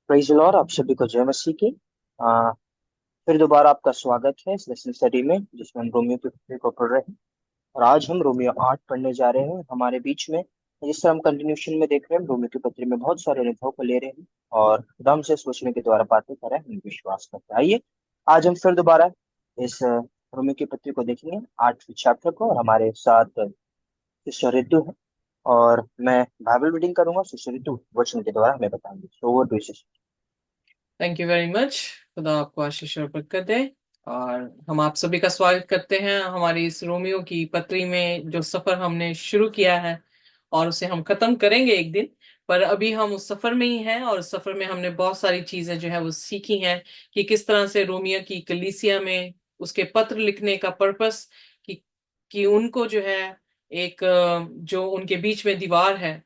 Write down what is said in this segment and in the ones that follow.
Praise the Lord. आप सभी को जय मसीह की। आ, फिर दोबारा आपका स्वागत है इस लेसन स्टडी में जिसमें हम रोमियो की पत्री को पढ़ रहे हैं। और आज हम रोमियो 8 पढ़ने जा रहे हैं। हमारे बीच में जिस तरह हम कंटिन्यूशन में देख रहे हैं, रोमियो की पत्री में बहुत सारे अनुभव को ले रहे हैं और खुदा हमसे इस वचन के द्वारा बातें कर रहे हैं, हम विश्वास करते हैं। आइए आज हम फिर दोबारा इस रोमियो की पत्री को देखेंगे, 8वें चैप्टर को। और हमारे साथ सिस्टर रितु है और मैं बाइबल रीडिंग करूंगा। सिस्टर रितु वचन के द्वारा हमें बताएंगे। So over to sister. Thank you very much. खुदा आपको आशीष और बरकत दे। और हम आप सभी का स्वागत करते हैं हमारी इस रोमियो की पत्री में, जो सफर हमने शुरू किया है और उसे हम खत्म करेंगे एक दिन। पर अभी हम उस सफर में ही हैं और उस सफर में हमने बहुत सारी चीजें जो है वो सीखी हैं कि किस तरह से रोमियो की कलीसिया में उसके पत्र लिखने का पर्पस, कि उनको जो है एक जो उनके बीच में दीवार है,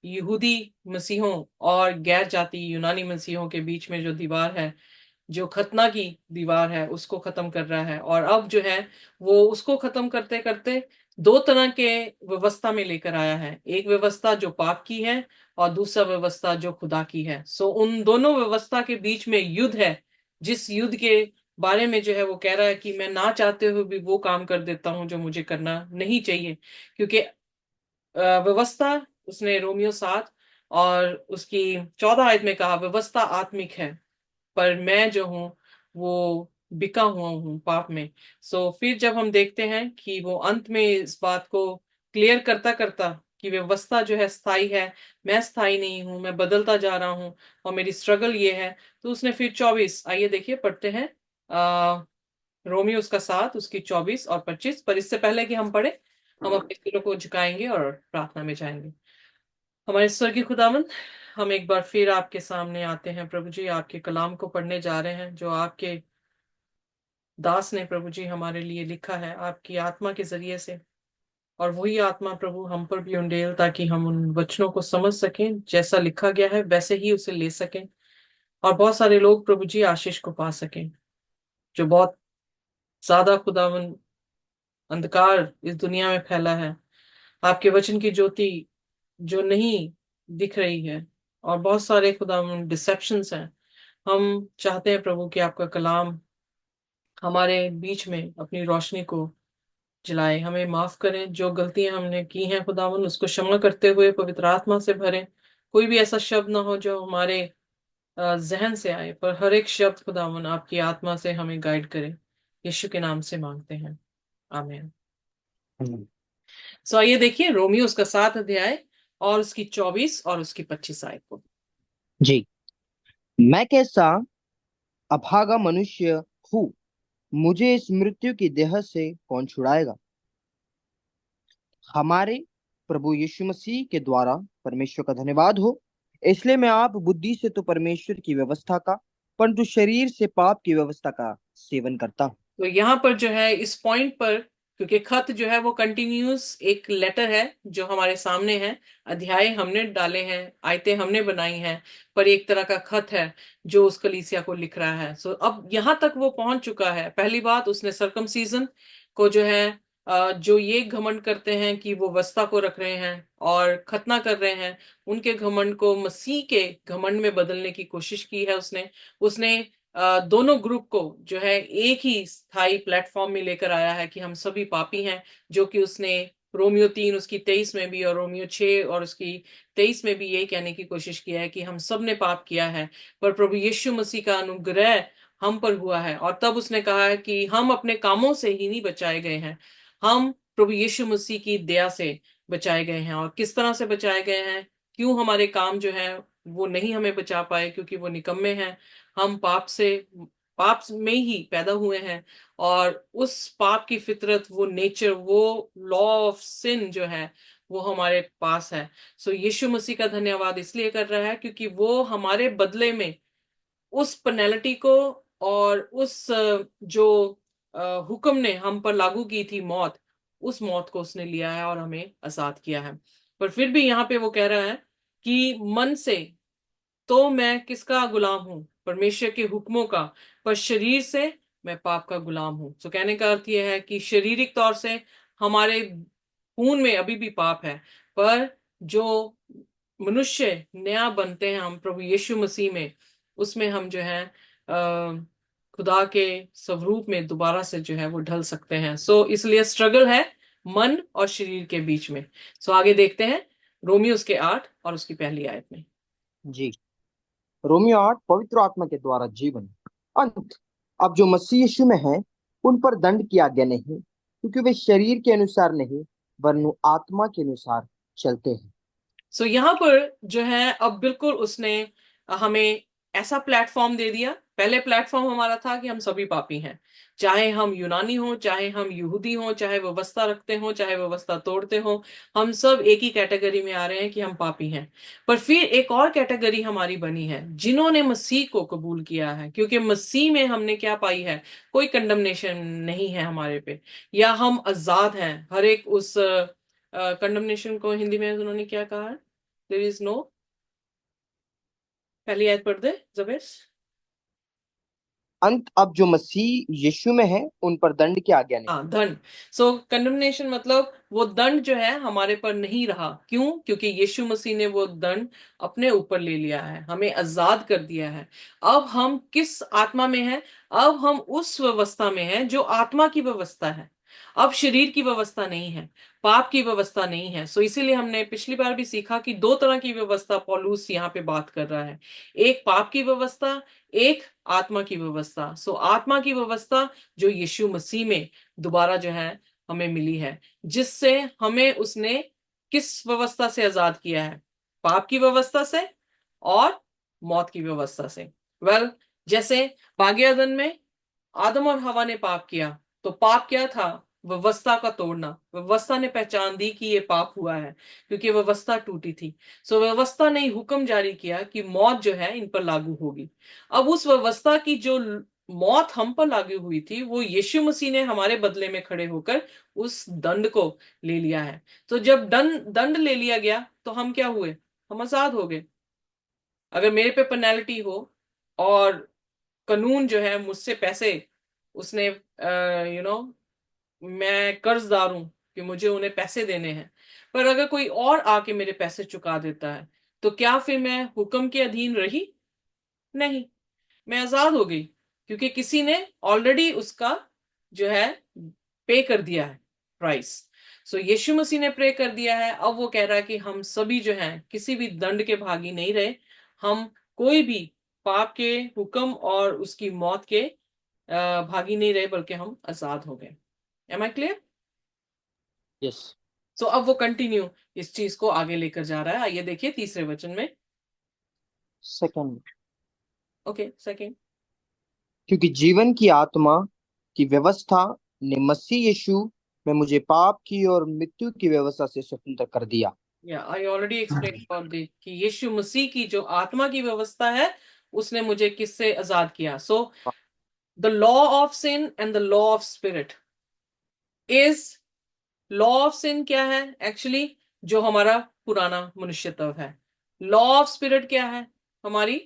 यहूदी मसीहों और गैर जाति यूनानी मसीहों के बीच में जो दीवार है, जो खतना की दीवार है, उसको खत्म कर रहा है। और अब जो है वो उसको खत्म करते करते दो तरह के व्यवस्था में लेकर आया है। एक व्यवस्था जो पाप की है और दूसरा व्यवस्था जो खुदा की है। सो उन दोनों व्यवस्था के बीच में युद्ध है, जिस युद्ध के बारे में जो है वो कह रहा है कि मैं ना चाहते हुए भी वो काम कर देता हूं जो मुझे करना नहीं चाहिए। क्योंकि व्यवस्था, उसने रोमियो 7 और उसकी 14 आयत में कहा, व्यवस्था आत्मिक है पर मैं जो हूं वो बिका हुआ हूं पाप में। सो फिर जब हम देखते हैं कि वो अंत में इस बात को क्लियर करता करता कि व्यवस्था जो है स्थायी है, मैं स्थायी नहीं हूं, मैं बदलता जा रहा हूं और मेरी स्ट्रगल ये है। तो उसने फिर 24, आइए देखिए पढ़ते हैं। आ, रोमियो उसका 7 उसकी 24 और 25। पर इससे पहले कि हम पढ़े, हम अपने सिरों को झुकाएंगे और प्रार्थना में जाएंगे। हमारे स्वर्गीय खुदावंद, हम एक बार फिर आपके सामने आते हैं प्रभु जी। आपके कलाम को पढ़ने जा रहे हैं जो आपके दास ने प्रभु जी हमारे लिए लिखा है आपकी आत्मा के जरिए से। और वही आत्मा प्रभु हम पर भी उंडेल, ताकि हम उन वचनों को समझ सकें, जैसा लिखा गया है वैसे ही उसे ले सकें। और बहुत सारे लोग प्रभु जी आशीष को पा सकें, जो बहुत ज्यादा खुदावंद अंधकार इस दुनिया में फैला है। आपके वचन की ज्योति जो नहीं दिख रही है, और बहुत सारे खुदा डिसेप्शंस हैं। हम चाहते हैं प्रभु कि आपका कलाम हमारे बीच में अपनी रोशनी को जलाए। हमें माफ करें, जो गलतियां हमने की हैं खुदावन उसको क्षमा करते हुए पवित्र आत्मा से भरें। कोई भी ऐसा शब्द ना हो जो हमारे जहन से आए, पर हर एक शब्द खुदावन आपकी आत्मा से हमें गाइड करे। यीशु के नाम से मांगते हैं, आमीन। सो आइए देखिए रोमियो उसका 7 अध्याय और उसकी 24 और उसकी 25 आयत को। जी। मैं कैसा अभागा मनुष्य हूँ, मुझे इस मृत्यु की देह से कौन छुड़ाएगा। हमारे प्रभु यीशु मसीह के द्वारा परमेश्वर का धन्यवाद हो। इसलिए मैं आप बुद्धि से तो परमेश्वर की व्यवस्था का, परंतु शरीर से पाप की व्यवस्था का सेवन करता हूँ। तो यहाँ पर जो है इस पॉइंट पर, क्योंकि खत जो है वो कंटिन्यूस एक लेटर है जो हमारे सामने है, अध्याय हमने डाले हैं, आयतें हमने बनाई हैं, पर एक तरह का खत है जो उस कलीसिया को लिख रहा है। सो अब यहाँ तक वो पहुंच चुका है। पहली बात, उसने सरकमसीजन को जो है जो ये घमंड करते हैं कि वो वस्ता को रख रहे हैं और खतना कर रहे हैं, उनके घमंड को मसीह के घमंड में बदलने की कोशिश की है उसने। उसने दोनों ग्रुप को जो है एक ही स्थायी प्लेटफॉर्म में लेकर आया है कि हम सभी पापी हैं, जो कि उसने रोमियो 3 उसकी 23 में भी और रोमियो 6 और उसकी 23 में भी यही कहने की कोशिश किया है कि हम सब ने पाप किया है, पर प्रभु यीशु मसीह का अनुग्रह हम पर हुआ है। और तब उसने कहा है कि हम अपने कामों से ही नहीं बचाए गए हैं, हम प्रभु यीशु मसीह की दया से बचाए गए हैं। और किस तरह से बचाए गए हैं, क्यों हमारे काम जो है वो नहीं हमें बचा पाए, क्योंकि वो निकम्मे हैं। हम पाप में ही पैदा हुए हैं, और उस पाप की फितरत, वो नेचर, वो लॉ ऑफ सिन जो है वो हमारे पास है। सो यीशु मसीह का धन्यवाद इसलिए कर रहा है क्योंकि वो हमारे बदले में उस पेनल्टी को और उस जो हुक्म ने हम पर लागू की थी, मौत, उस मौत को उसने लिया है और हमें आजाद किया है। पर फिर भी यहाँ पे वो कह रहा है कि मन से तो मैं किसका गुलाम हूं, परमेश्वर के हुक्मों का, पर शरीर से मैं पाप का गुलाम हूं। तो कहने का अर्थ यह है कि शारीरिक तौर से हमारे खून में अभी भी पाप है, पर जो मनुष्य नया बनते हैं हम प्रभु यीशु मसीह में, उसमें हम जो है खुदा के स्वरूप में दोबारा से जो है वो ढल सकते हैं। सो इसलिए स्ट्रगल है मन और शरीर के बीच में। सो आगे देखते हैं रोमियो उसके 8 और उसकी पहली आयत में। जी, रोमियो 8, पवित्र आत्मा के द्वारा जीवन। अंत, अब जो मसीह यीशु में है उन पर दंड की आज्ञा नहीं, क्योंकि वे शरीर के अनुसार नहीं वरन आत्मा के अनुसार चलते हैं। सो यहाँ पर जो है अब बिल्कुल उसने हमें ऐसा प्लेटफॉर्म दे दिया। पहले प्लेटफॉर्म हमारा था कि हम सभी पापी हैं, चाहे हम यूनानी हो, चाहे हम यहूदी हो, चाहे व्यवस्था रखते हो, चाहे व्यवस्था तोड़ते हो, हम सब एक ही कैटेगरी में आ रहे हैं कि हम पापी हैं। पर फिर एक और कैटेगरी हमारी बनी है जिन्होंने मसीह को कबूल किया है, क्योंकि मसीह में हमने क्या पाई है, कोई कंडमनेशन नहीं है हमारे पे, या हम आजाद हैं हर एक उस कंडमनेशन को हिंदी में उन्होंने क्या कहा है, देयर इज नो, पहली आयत पढ़ दे जबेश। अंत, अब जो मसीह यीशु में है उन पर दंड की आज्ञा नहीं। हाँ, दंड। सो कंडमनेशन मतलब वो दंड जो है हमारे पर नहीं रहा। क्यों? क्योंकि यीशु मसीह ने वो दंड अपने ऊपर ले लिया है, हमें आजाद कर दिया है। अब हम किस आत्मा में हैं? अब हम उस व्यवस्था में हैं जो आत्मा की व्यवस्था है। अब शरीर की व्यवस्था नहीं है, पाप की व्यवस्था नहीं है। सो इसीलिए हमने पिछली बार भी सीखा कि दो तरह की व्यवस्था पौलुस यहाँ पे बात कर रहा है, एक पाप की व्यवस्था, एक आत्मा की व्यवस्था। सो आत्मा की व्यवस्था जो यीशु मसीह में दोबारा जो है हमें मिली है, जिससे हमें उसने किस व्यवस्था से आजाद किया है? पाप की व्यवस्था से और मौत की व्यवस्था से। जैसे बागेदन में आदम और हवा ने पाप किया, तो पाप क्या था? व्यवस्था का तोड़ना। व्यवस्था ने पहचान दी कि ये पाप हुआ है, क्योंकि व्यवस्था टूटी थी। सो व्यवस्था ने हुक्म जारी किया कि मौत जो है इन पर लागू होगी। अब उस व्यवस्था की जो मौत हम पर लागू हुई थी, वो यीशु मसीह ने हमारे बदले में खड़े होकर उस दंड को ले लिया है। तो जब दंड दंड ले लिया गया तो हम क्या हुए? हम आजाद हो गए। अगर मेरे पे पेनल्टी हो और कानून जो है मुझसे पैसे उसने यू नो मैं कर्जदार हूं कि मुझे उन्हें पैसे देने हैं, पर अगर कोई और आके मेरे पैसे चुका देता है, तो क्या फिर मैं हुक्म के अधीन रही? नहीं, मैं आजाद हो गई, क्योंकि किसी ने ऑलरेडी उसका जो है पे कर दिया है प्राइस। सो यीशु मसीह ने पे कर दिया है। अब वो कह रहा है कि हम सभी जो हैं किसी भी दंड के भागी नहीं रहे, हम कोई भी पाप के हुक्म और उसकी मौत के भागी नहीं रहे, बल्कि हम आजाद हो गए। Am I clear? Yes. So अब वो कंटिन्यू इस चीज को आगे लेकर जा रहा है। आइए देखिए तीसरे वचन में। Second, okay, second. क्योंकि जीवन की आत्मा की व्यवस्था ने मसीह यीशु में मुझे पाप की और मृत्यु की व्यवस्था से स्वतंत्र कर दिया। या I already explain about this कि यीशु मसीह की जो आत्मा की व्यवस्था है, उसने मुझे किससे आजाद किया। So the law of sin and the law of spirit is, law of sin क्या है एक्चुअली? जो हमारा पुराना मनुष्यत्व है। लॉ ऑफ स्पिरिट क्या है? हमारी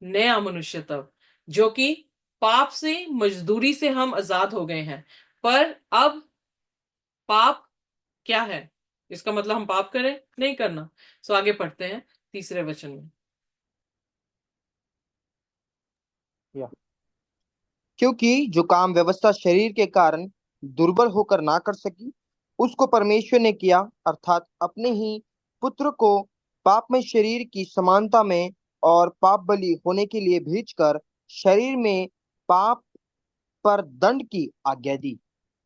नया मनुष्यत्व, जो कि पाप से, मजदूरी से हम आजाद हो गए हैं। पर अब पाप क्या है? इसका मतलब हम पाप करें? नहीं करना। सो आगे पढ़ते हैं तीसरे वचन में। या, क्योंकि जो काम व्यवस्था शरीर के कारण दुर्बल होकर ना कर सकी, उसको परमेश्वर ने किया, अर्थात अपने ही पुत्र को पापमय शरीर की समानता में और पाप बलि होने के लिए भेजकर शरीर में पाप पर दंड की आज्ञा दी।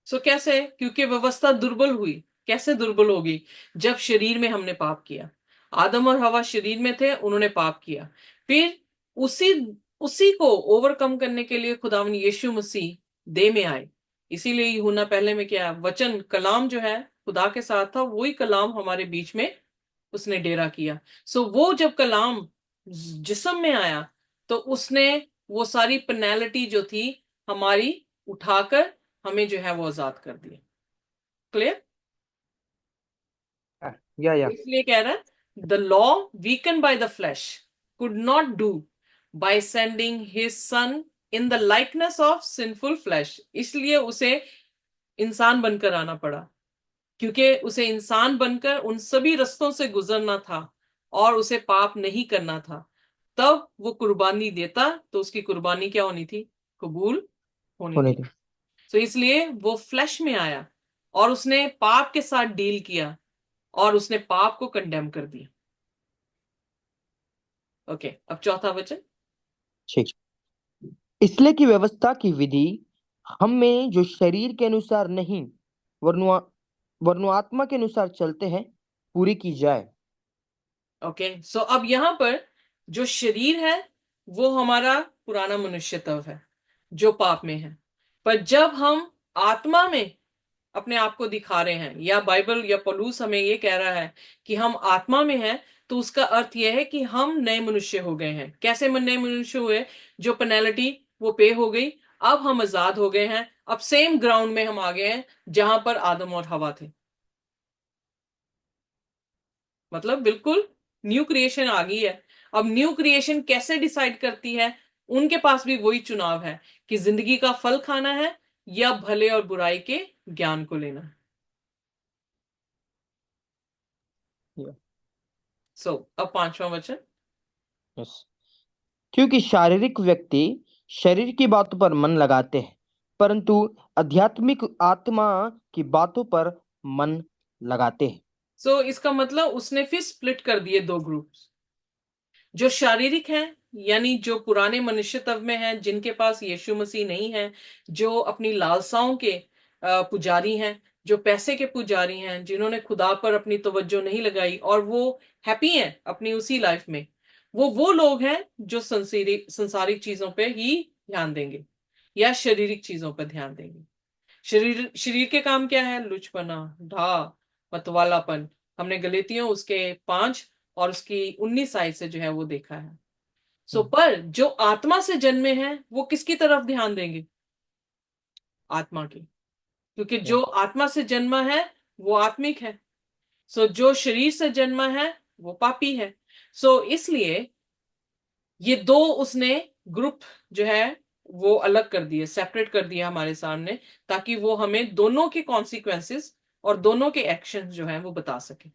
सो कैसे? क्योंकि व्यवस्था दुर्बल हुई। कैसे दुर्बल होगी? जब शरीर में हमने पाप किया। आदम और हवा शरीर में थे, उन्होंने पाप किया। फिर उसी उसी को ओवरकम करने के लिए खुदावन यीशु मसीह देह में आए। इसीलिए यूहन्ना पहले में क्या है? वचन कलाम जो है खुदा के साथ था, वही कलाम हमारे बीच में उसने डेरा किया। सो वो जब कलाम जिस्म में आया, तो उसने वो सारी पेनल्टी जो थी हमारी उठाकर हमें जो है वो आजाद कर दिया। क्लियर? या इसलिए कह रहा है the law weaken by the flash could not do by sending his son in the likeness of sinful flash. इसलिए उसे इंसान बनकर आना पड़ा, क्योंकि उसे इंसान बनकर उन सभी रस्तों से गुजरना था और उसे पाप नहीं करना था, तब वो कुर्बानी देता तो उसकी कुर्बानी क्या होनी थी? कबूल होनी होने थी। थे। तो इसलिए वो फ्लैश में आया और उसने पाप के साथ डील किया और उसने पाप को कंडेम कर दिया। ओके, अब चौथा वचन। ठीक। इसलिए की व्यवस्था की विधि हम में जो शरीर के अनुसार नहीं वरनु वरनु आत्मा के अनुसार चलते हैं पूरी की जाए। ओके, सो अब यहां पर जो शरीर है वो हमारा पुराना मनुष्यत्व है जो पाप में है। पर जब हम आत्मा में अपने आप को दिखा रहे हैं, या बाइबल या पौलुस हमें ये कह रहा है कि हम आत्मा में हैं, तो उसका अर्थ यह है कि हम नए मनुष्य हो गए हैं। कैसे मन नए मनुष्य हुए? जो पेनल्टी वो पे हो गई, अब हम आजाद हो गए हैं। अब सेम ग्राउंड में हम आ गए हैं जहां पर आदम और हवा थे। मतलब बिल्कुल न्यू क्रिएशन आ गई है। अब न्यू क्रिएशन कैसे डिसाइड करती है? उनके पास भी वही चुनाव है कि जिंदगी का फल खाना है या भले और बुराई के ज्ञान को लेना है। सो अब पांचवा वचन। यस। क्योंकि शारीरिक व्यक्ति शरीर की बातों पर मन लगाते हैं परंतु आध्यात्मिक आत्मा की बातों पर मन लगाते हैं। सो इसका मतलब उसने फिर स्प्लिट कर दिए दो ग्रुप्स। जो शारीरिक है, यानी जो पुराने मनुष्यत्व में है, जिनके पास यीशु मसीह नहीं है, जो अपनी लालसाओं के पुजारी हैं, जो पैसे के पुजारी हैं, जिन्होंने खुदा पर अपनी तवज्जो नहीं लगाई और वो हैप्पी हैं अपनी उसी लाइफ में, वो लोग हैं जो संसारिक चीजों पे ही ध्यान देंगे या शारीरिक चीजों पर ध्यान देंगे। शरीर शरीर के काम क्या है? लुचपना, ढा, मतवालापन। हमने गलतियों उसके 5 और उसकी 19 आयत से जो है वो देखा है। सो पर जो आत्मा से जन्मे हैं वो किसकी तरफ ध्यान देंगे? आत्मा की। क्योंकि जो आत्मा से जन्मा है वो आत्मिक है। सो जो शरीर से जन्मा है वो पापी है। सो इसलिए ये दो उसने ग्रुप जो है वो अलग कर दिए, सेपरेट कर दिया हमारे सामने, ताकि वो हमें दोनों के कॉन्सिक्वेंसेस और दोनों के एक्शन जो है वो बता सके।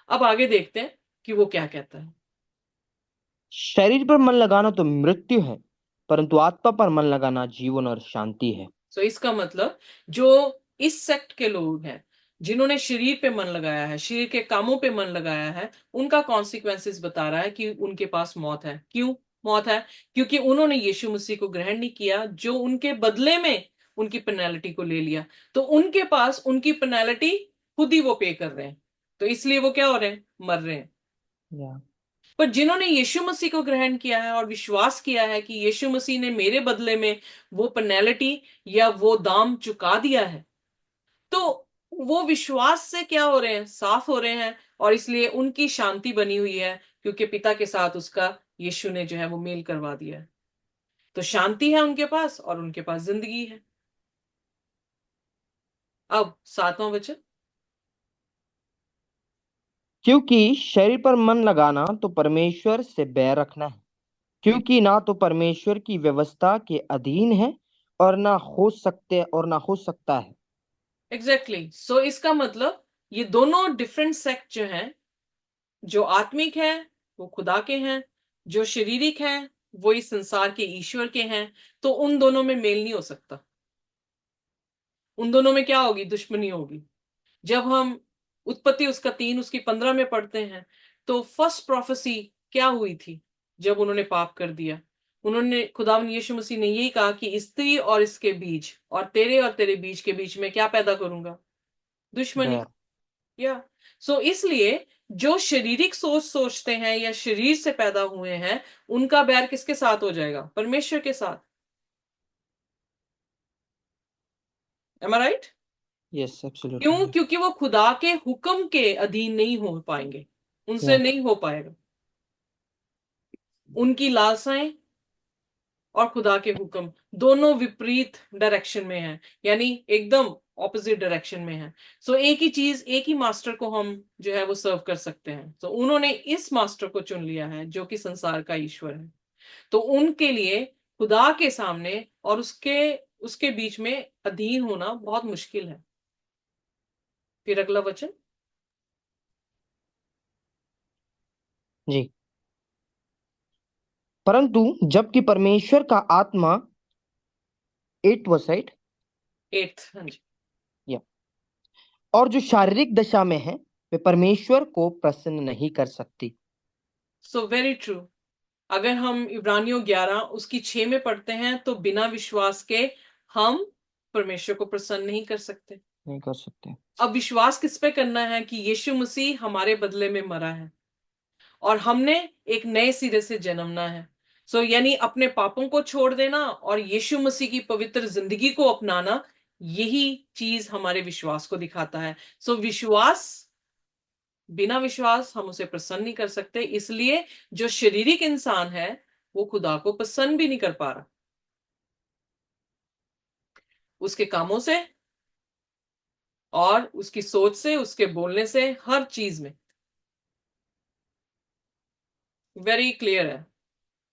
अब आगे देखते हैं कि वो क्या कहता है। शरीर पर मन लगाना तो मृत्यु है परंतु आत्मा पर मन लगाना जीवन और शांति है। सो इसका मतलब जो इस सेक्ट के लोग हैं, जिन्होंने शरीर पे मन लगाया है, शरीर के कामों पे मन लगाया है, उनका कॉन्सिक्वेंसेस बता रहा है कि उनके पास मौत है। क्यों मौत है? क्योंकि उन्होंने यीशु मसीह को ग्रहण नहीं किया, जो उनके बदले में उनकी पेनल्टी को ले लिया। तो उनके पास उनकी पेनल्टी खुद ही वो पे कर रहे हैं, तो इसलिए वो क्या हो रहे हैं? मर रहे हैं। या पर जिन्होंने यीशु मसीह को ग्रहण किया है और विश्वास किया है कि यीशु मसीह ने मेरे बदले में वो पेनल्टी या वो दाम चुका दिया है, तो वो विश्वास से क्या हो रहे हैं? साफ हो रहे हैं। और इसलिए उनकी शांति बनी हुई है, क्योंकि पिता के साथ उसका यीशु ने जो है वो मेल करवा दिया है। तो शांति है उनके पास और उनके पास जिंदगी है। अब सातवां वचन। क्योंकि शरीर पर मन लगाना तो परमेश्वर से बैर रखना है क्योंकि ना तो परमेश्वर की व्यवस्था के अधीन है और ना हो सकता है। एग्जैक्टली। सो इसका मतलब ये दोनों डिफरेंट सेक्ट जो हैं, जो आत्मिक है वो खुदा के हैं, जो शारीरिक है वो इस संसार के ईश्वर के हैं। तो उन दोनों में मेल नहीं हो सकता। उन दोनों में क्या होगी? दुश्मनी होगी। जब हम उत्पत्ति उसका 3 उसकी 15 में पढ़ते हैं, तो फर्स्ट प्रोफेसी क्या हुई थी? जब उन्होंने पाप कर दिया, उन्होंने, खुदावन यीशु मसीह ने यही कहा कि स्त्री और इसके बीच और तेरे बीच के बीच में क्या पैदा करूंगा? दुश्मनी। बैर। या सो इसलिए जो शारीरिक सोच सोचते हैं या शरीर से पैदा हुए हैं, उनका बैर किसके साथ हो जाएगा? परमेश्वर के साथ। एम आई राइट? यस क्यों? एब्सोल्युटली। क्योंकि वो खुदा के हुक्म के अधीन नहीं हो पाएंगे, उनसे या नहीं हो पाएगा। उनकी लालसाएं और खुदा के हुक्म दोनों विपरीत डायरेक्शन में हैं, यानी एकदम ऑपोजिट डायरेक्शन में है। सो एक ही चीज, एक ही मास्टर को हम जो है वो सर्व कर सकते हैं। तो उन्होंने इस मास्टर को चुन लिया है जो कि संसार का ईश्वर है। तो उनके लिए खुदा के सामने और उसके उसके बीच में अधीन होना बहुत मुश्किल है। फिर अगला वचन। जी। परंतु जबकि परमेश्वर का आत्मा, 8 वर्स, राइट? 8th, हाँ जी। या और जो शारीरिक दशा में है वे परमेश्वर को प्रसन्न नहीं कर सकती। So very true. अगर हम इब्रानियों 11 उसकी 6 में पढ़ते हैं तो बिना विश्वास के हम परमेश्वर को प्रसन्न नहीं कर सकते। नहीं कर सकते। अब विश्वास किस पे करना है कि यीशु मसीह हमारे बदले में मरा है और हमने एक नए सिरे से जन्मना है। यानी अपने पापों को छोड़ देना और यीशु मसीह की पवित्र जिंदगी को अपनाना, यही चीज हमारे विश्वास को दिखाता है। विश्वास, बिना विश्वास हम उसे प्रसन्न नहीं कर सकते। इसलिए जो शारीरिक इंसान है वो खुदा को पसंद भी नहीं कर पा रहा, उसके कामों से और उसकी सोच से, उसके बोलने से, हर चीज में। वेरी क्लियर है।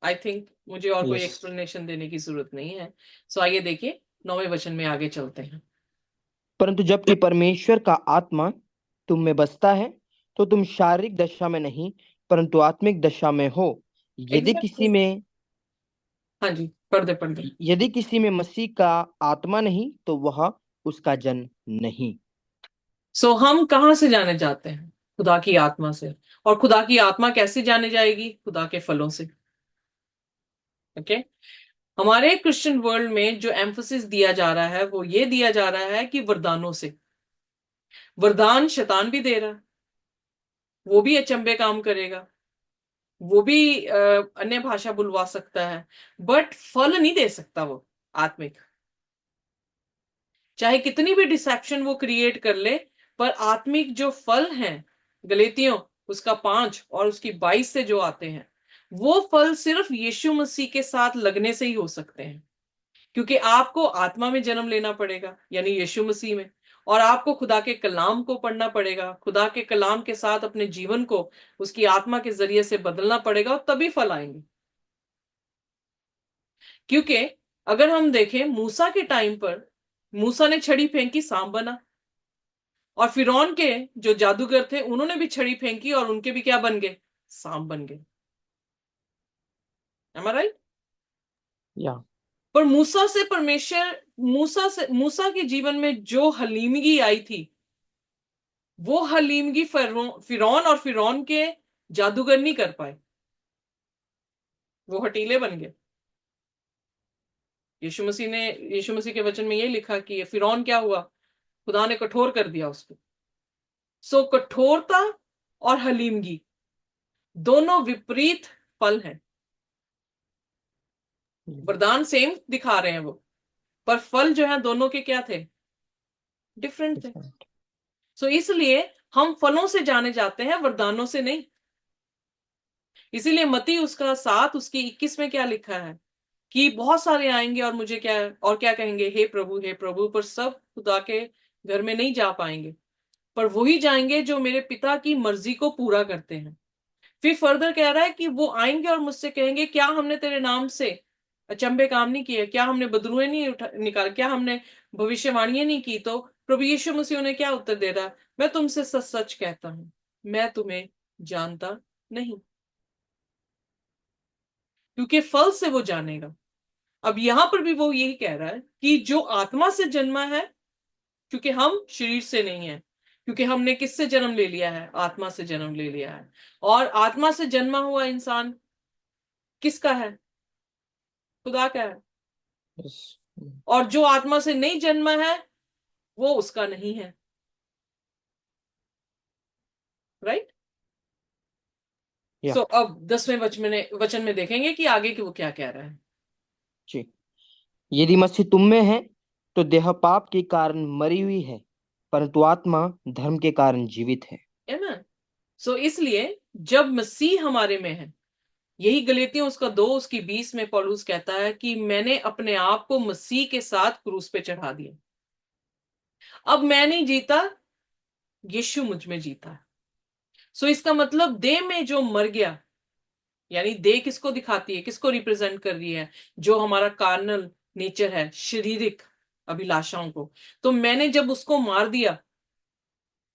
आई थिंक मुझे और कोई यस। एक्सप्लेनेशन देने की जरूरत नहीं है। आइए देखिए 9वें वचन में आगे चलते हैं। परंतु जबकि परमेश्वर का आत्मा तुम में बसता है तो तुम शारीरिक दशा में नहीं परंतु आत्मिक दशा में हो। यदि किसी एग्जैक्टली। में हाँ जी, पढ़ दे। यदि किसी में मसीह का आत्मा नहीं तो वह उसका जन नहीं। हम कहाँ से जाने जाते हैं? खुदा की आत्मा से। और खुदा की आत्मा कैसे जाने जाएगी? खुदा के फलों से। ओके। हमारे क्रिश्चियन वर्ल्ड में जो एम्फोसिस दिया जा रहा है वो ये दिया जा रहा है कि वरदानों से। वरदान शैतान भी दे रहा है, वो भी अचंभे काम करेगा, वो भी अन्य भाषा बुलवा सकता है, बट फल नहीं दे सकता वो आत्मिक। चाहे कितनी भी डिसेप्शन वो क्रिएट कर ले, पर आत्मिक जो फल हैं, गलेतियों उसका 5 और उसकी 22 से जो आते हैं, वो फल सिर्फ यीशु मसीह के साथ लगने से ही हो सकते हैं। क्योंकि आपको आत्मा में जन्म लेना पड़ेगा, यानी यीशु मसीह में, और आपको खुदा के कलाम को पढ़ना पड़ेगा, खुदा के कलाम के साथ अपने जीवन को उसकी आत्मा के जरिए से बदलना पड़ेगा, और तभी फल आएंगे। क्योंकि अगर हम देखें मूसा के टाइम पर, मूसा ने छड़ी फेंकी, सांप बना। और फिरौन के जो जादूगर थे उन्होंने भी छड़ी फेंकी और उनके भी क्या बन गए? सांप बन गए। Am I right? या पर मूसा के जीवन में जो हलीमगी आई थी, वो हलीमगी फिरौन और फिरौन के जादूगर नहीं कर पाए, वो हटीले बन गए। यीशु मसीह के वचन में ये लिखा कि फिरौन क्या हुआ? खुदा ने कठोर कर दिया उसको। कठोरता और हलीमगी दोनों विपरीत फल हैं। वरदान सेम दिखा रहे हैं वो, पर फल जो है दोनों के क्या थे? डिफरेंट थे। इसलिए हम फलों से जाने जाते हैं, वरदानों से नहीं। इसीलिए मत्ती उसका 7 उसकी 21 में क्या लिखा है कि बहुत सारे आएंगे और मुझे क्या कहेंगे, हे प्रभु, पर सब खुदा के घर में नहीं जा पाएंगे, पर वही जाएंगे जो मेरे पिता की मर्जी को पूरा करते हैं। फिर फर्दर कह रहा है कि वो आएंगे और मुझसे कहेंगे, क्या हमने तेरे नाम से अचंभे काम नहीं किए? क्या हमने बदरुएं नहीं निकाल? क्या हमने भविष्यवाणियां नहीं की? तो प्रभु यीशु मसीह ने क्या उत्तर दे रहा? मैं तुमसे सच सच कहता हूं, मैं तुम्हें जानता नहीं। क्योंकि फल से वो जानेगा। अब यहां पर भी वो यही कह रहा है कि जो आत्मा से जन्मा है, क्योंकि हम शरीर से नहीं है, क्योंकि हमने किससे जन्म ले लिया है? आत्मा से जन्म ले लिया है। और आत्मा से जन्मा हुआ इंसान किसका है? खुदा का है। यस। और जो आत्मा से नहीं जन्मा है वो उसका नहीं है। राइट? या अब 10वें वचन में देखेंगे कि आगे कि वो क्या कह रहा है। जी। यदि मसीह तुम में है तो देह पाप के कारण मरी हुई है परंतु आत्मा धर्म के कारण जीवित है। आमेन। इसलिए जब मसीह हमारे में है, यही गलातियों उसका 2 उसकी 20 में पौलुस कहता है कि मैंने अपने आप को मसीह के साथ क्रूस पे चढ़ा दिया। अब मैं नहीं जीता, यीशु मुझ में जीता है। इसका मतलब देह में जो मर गया, यानी देह किसको दिखाती है, किसको रिप्रेजेंट कर रही है? जो हमारा कार्नल नेचर है, शारीरिक अभिलाषाओं को। तो मैंने जब उसको मार दिया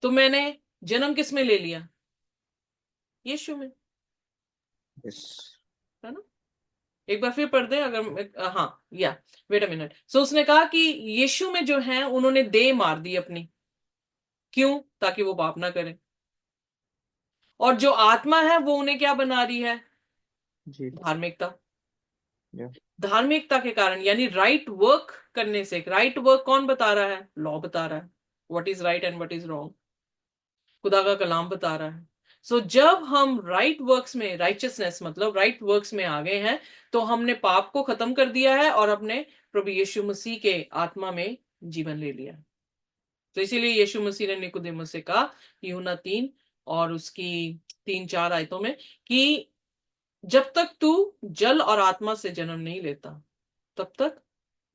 तो मैंने जन्म किस में ले लिया? यीशु में। यस। है ना? एक बार फिर पढ़ दे अगर हाँ, या वेट अ मिनट। सो उसने कहा कि यीशु में जो है उन्होंने देह मार दी अपनी। क्यों? ताकि वो पाप ना करे। और जो आत्मा है वो उन्हें क्या बना रही है? जी। धार्मिकता। या। धार्मिकता के कारण, यानी राइट वर्क करने से। राइट वर्क कौन बता रहा है? लॉ बता रहा है। What is right and what is wrong, खुदा का कलाम बता रहा है। सो जब हम राइट वर्क्स में, राइचियसनेस मतलब राइट वर्क्स में आ गए हैं, तो हमने पाप को खत्म कर दिया है और अपने प्रभु यीशु मसीह के आत्मा में जीवन ले लिया। तो इसीलिए यीशु मसीह ने निकुदेमुस से कहा, यूहन्ना 3 और उसकी 3-4 आयतों में, कि जब तक तू जल और आत्मा से जन्म नहीं लेता, तब तक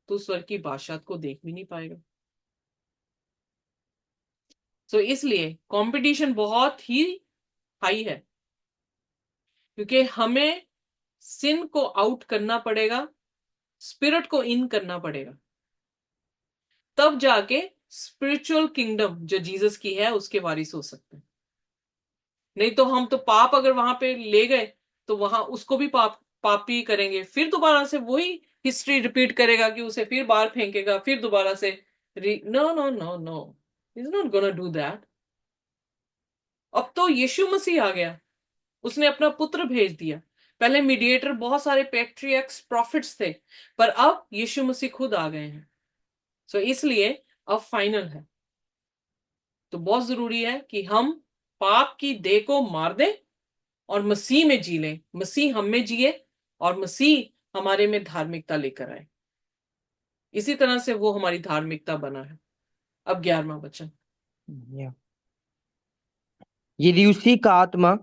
तू स्वर्ग की बादशाहत को देख भी नहीं पाएगा। सो इसलिए कंपटीशन बहुत ही हाई है, क्योंकि हमें सिन को आउट करना पड़ेगा, स्पिरिट को इन करना पड़ेगा, तब जाके स्पिरिचुअल किंगडम जो जीसस की है उसके वारिस हो सकते हैं। नहीं तो हम तो पाप अगर वहां पे ले गए तो वहां उसको भी पापी करेंगे, फिर दोबारा से वही हिस्ट्री रिपीट करेगा कि उसे फिर बाहर फेंकेगा, फिर दोबारा से। No no no no, is not gonna do that. अब तो यीशु मसीह आ गया, उसने अपना पुत्र भेज दिया। पहले मीडिएटर बहुत सारे पैट्रियर्क्स प्रॉफिट्स थे, पर अब यीशु मसीह खुद आ गए हैं। सो इसलिए अब फाइनल है। तो बहुत जरूरी है कि हम पाप की देह को मार दें और मसीह में जी लें, मसीह हम में जिए और मसीह हमारे में धार्मिकता लेकर आए। इसी तरह से वो हमारी धार्मिकता बना है। अब 11वां वचन। या। यदि उसी का आत्मा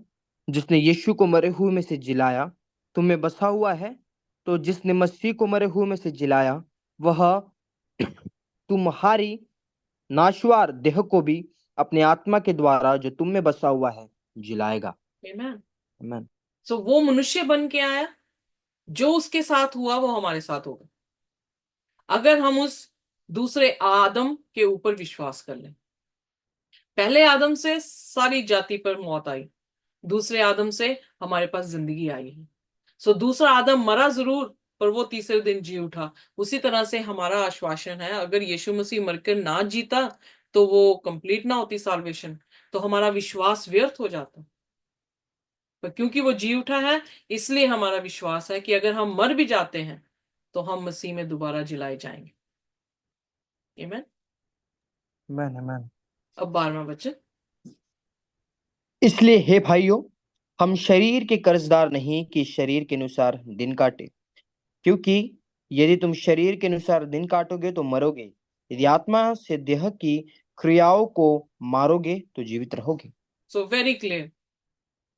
जिसने यीशु को मरे हुए में से जिलाया तुम में बसा हुआ है, तो जिसने मसीह को मरे हुए में से जिलाया वह तुम्हारी नाशवार देह को भी अपने आत्मा के द्वारा जो तुम में बसा हुआ है जिलाएगा। आमीन। आमीन। सो वो मनुष्य बन के आया, जो उसके साथ हुआ वो हमारे साथ होगा, अगर हम उस दूसरे आदम के ऊपर विश्वास कर लें। पहले आदम से सारी जाति पर मौत आई, दूसरे आदम से हमारे पास जिंदगी आई है। सो दूसरा आदम मरा जरूर, पर वो तीसरे दिन जी उठा। उसी तरह से हमारा आश्वासन है, अगर यीशु मसीह मरकर ना जीता तो वो कंप्लीट ना होती साल्वेशन, तो हमारा विश्वास व्यर्थ हो जाता। पर क्योंकि वो जी उठा है, इसलिए हमारा विश्वास है कि अगर हम मर भी जाते हैं तो हम मसीह में दोबारा जिलाए जाएंगे। आमीन। आमीन। आमीन। अब 12वां वचन। इसलिए हे भाइयों, हम शरीर के कर्जदार नहीं कि शरीर के अनुसार दिन काटे, क्योंकि यदि तुम शरीर के अनुसार दिन काटोगे तो मरोगे, यदि आत्मा से देह की क्रियाओं को मारोगे तो जीवित रहोगे। सो वेरी क्लियर,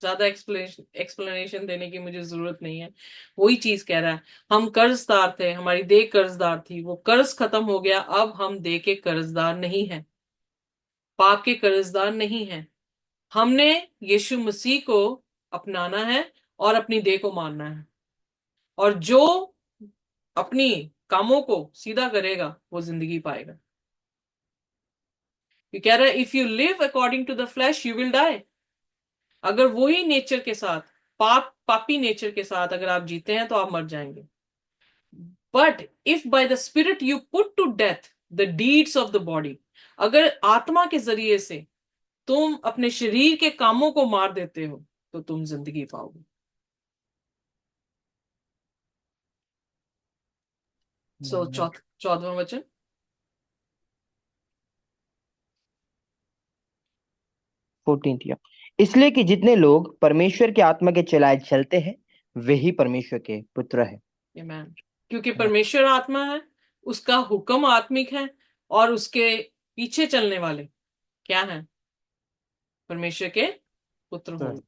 ज्यादा एक्सप्लेनेशन देने की मुझे जरूरत नहीं है। वही चीज कह रहा है। हम कर्जदार थे, हमारी देह कर्जदार थी, वो कर्ज खत्म हो गया, अब हम देह के कर्जदार नहीं हैं, पाप के कर्जदार नहीं हैं। हमने यीशु मसीह को अपनाना है और अपनी देह को मारना है, और जो अपनी कामों को सीधा करेगा वो जिंदगी पाएगा। ये कह रहा है, if you live according to the flesh you will die. अगर वही नेचर के साथ, पापी नेचर के साथ अगर आप जीते हैं तो आप मर जाएंगे। But if by the spirit you put to death the deeds of the body, अगर आत्मा के जरिए से तुम अपने शरीर के कामों को मार देते हो तो तुम जिंदगी पाओगे। सो 14वां वचन। फोर्टीन। इसलिए कि जितने लोग परमेश्वर के आत्मा के चलाए चलते हैं वे ही परमेश्वर के पुत्र है। आमीन। क्योंकि परमेश्वर आत्मा है, उसका हुक्म आत्मिक है, और उसके पीछे चलने वाले क्या हैं? परमेश्वर के पुत्र होंगे।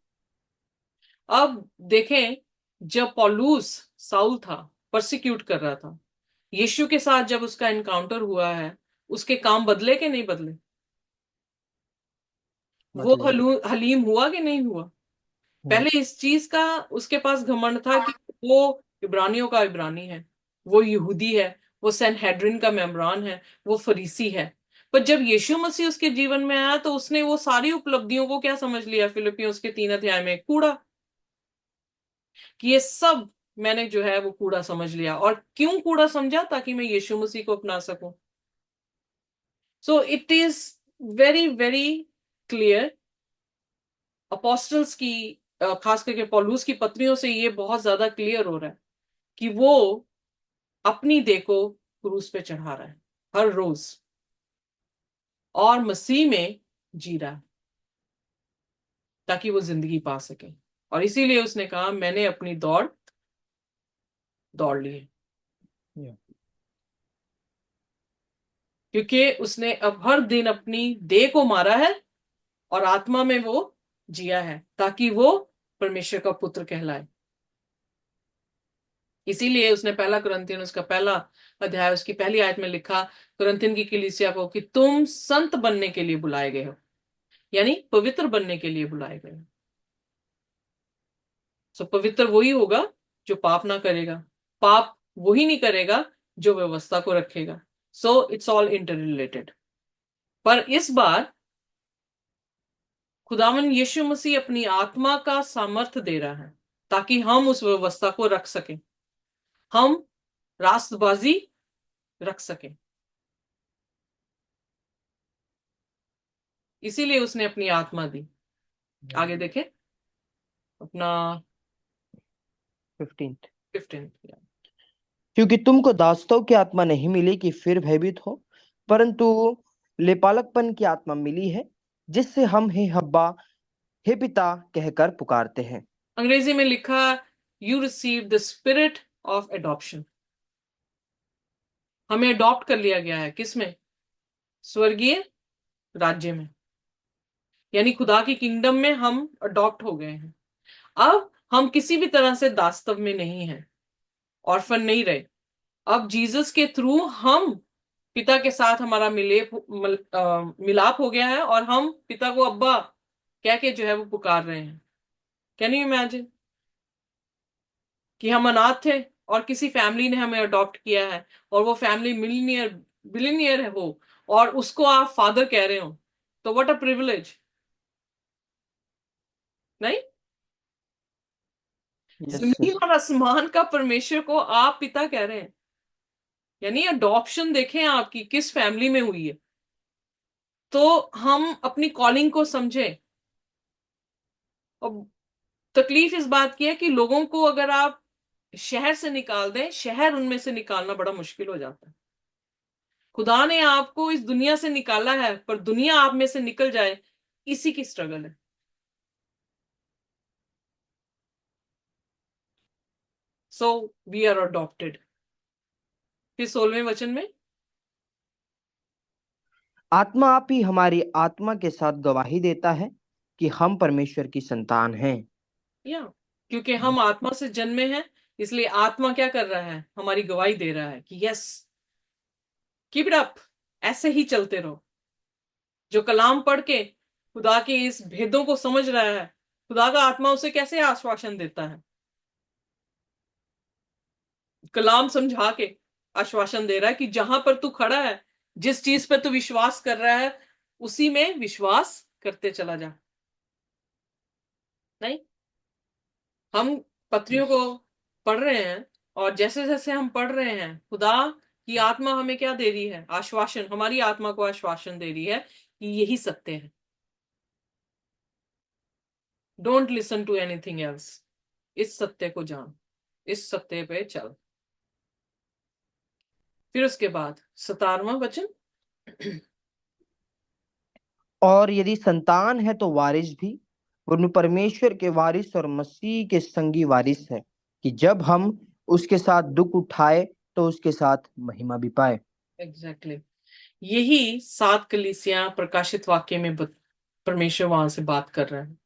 अब देखें, जब पौलुस साउल था, परसिक्यूट कर रहा था, यीशु के साथ जब उसका एनकाउंटर हुआ है, उसके काम बदले के नहीं बदले? वो बदले। हलीम हुआ कि नहीं हुआ? हम्म। पहले इस चीज का उसके पास घमंड था कि वो इब्रानियों का इब्रानी है, वो यहूदी है, वो सनहेड्रिन का मेम्बरान है, वो फरीसी है। पर जब यीशु मसीह उसके जीवन में आया तो उसने वो सारी उपलब्धियों को क्या समझ लिया? फिलिपियों उसके 3 अध्याय में, कूड़ा। कि ये सब मैंने जो है वो कूड़ा समझ लिया। और क्यों कूड़ा समझा? ताकि मैं यीशु मसीह को अपना सकूं। So it is very very clear. Apostles की खास करके पौलुस की पत्रियों से ये बहुत ज्यादा क्लियर हो रहा है कि वो अपनी देह को क्रूस पे चढ़ा रहा है हर रोज और मसीह में जी रहा है ताकि वो जिंदगी पा सके। और इसीलिए उसने कहा मैंने अपनी दौड़ दौड़ ली है, Yeah. क्योंकि उसने अब हर दिन अपनी देह को मारा है और आत्मा में वो जिया है ताकि वो परमेश्वर का पुत्र कहलाए। इसीलिए उसने पहला कुरिन्थियन उसका पहला अध्याय उसकी पहली आयत में लिखा कुरिन्थियन की कलीसिया को कि तुम संत बनने के लिए बुलाए गए हो, यानी पवित्र बनने के लिए बुलाए गए हो। सो पवित्र वही होगा जो पाप ना करेगा, पाप वही नहीं करेगा जो व्यवस्था को रखेगा। So it's all inter related. पर इस बार खुदावन यीशु मसीह अपनी आत्मा का सामर्थ्य दे रहा है ताकि हम उस व्यवस्था को रख सकें, हम रास्तबाजी रख सकें। इसीलिए उसने अपनी आत्मा दी। आगे देखें अपना 15th। 15। क्योंकि तुमको दासत्व की आत्मा नहीं मिली कि फिर भयभीत हो, परंतु लेपालकपन की आत्मा मिली है, जिससे हम हे हब्बा, हे पिता कहकर पुकारते हैं। अंग्रेजी में लिखा you receive the spirit of adoption. हमें अडॉप्ट कर लिया गया है किसमें? स्वर्गीय राज्य में, यानी खुदा की किंगडम में हम अडॉप्ट हो गए हैं। अब हम किसी भी तरह से दास्तव में नहीं हैं, ऑर्फन नहीं रहे। अब जीसस के थ्रू हम पिता के साथ हमारा मिलाप हो गया है और हम पिता को अब्बा कह के जो है वो पुकार रहे हैं। कैन यू इमेजिन कि हम अनाथ थे और किसी फैमिली ने हमें अडॉप्ट किया है और वो फैमिली मिलीनियर बिलीनियर है वो, और उसको आप फादर कह रहे हो, तो व्हाट अ प्रिविलेज। नहीं, यस जमीन सर। और आसमान का परमेश्वर को आप पिता कह रहे हैं। यानी अडॉप्शन देखें आपकी किस फैमिली में हुई है। तो हम अपनी कॉलिंग को समझें। अब तकलीफ इस बात की है कि लोगों को अगर आप शहर से निकाल दें, शहर उनमें से निकालना बड़ा मुश्किल हो जाता है। खुदा ने आपको इस दुनिया से निकाला है, पर दुनिया आप में से निकल जाए, इसी की स्ट्रगल है। So we are adopted. फिर 16वें वचन में आत्मा आप ही हमारी आत्मा के साथ गवाही देता है कि हम परमेश्वर की संतान हैं। या क्योंकि हम आत्मा से जन्मे हैं, इसलिए आत्मा क्या कर रहा है? हमारी गवाही दे रहा है कि यस, कीप इट अप, ऐसे ही चलते रहो। जो कलाम पढ़ के खुदा के इस भेदों को समझ रहा है, खुदा का आत्मा उसे कैसे आश्वासन देता है? कलाम समझा के आश्वासन दे रहा है कि जहां पर तू खड़ा है, जिस चीज पर तू विश्वास कर रहा है, उसी में विश्वास करते चला जा। नहीं, हम पत्रियों यस। को पढ़ रहे हैं और जैसे जैसे हम पढ़ रहे हैं, खुदा की आत्मा हमें क्या दे रही है? आश्वासन। हमारी आत्मा को आश्वासन दे रही है कि यही सत्य है। Don't listen to anything else. इस सत्य को जान, इस सत्य पे चल। फिर उसके बाद 17वां वचन। और यदि संतान है तो वारिस भी, वरन परमेश्वर के वारिस और मसीह के संगी वारिस है, कि जब हम उसके साथ दुख उठाए तो उसके साथ महिमा भी पाए। एग्जैक्टली यही 7 कलीसियां प्रकाशित वाक्य में परमेश्वर वहां से बात कर रहा है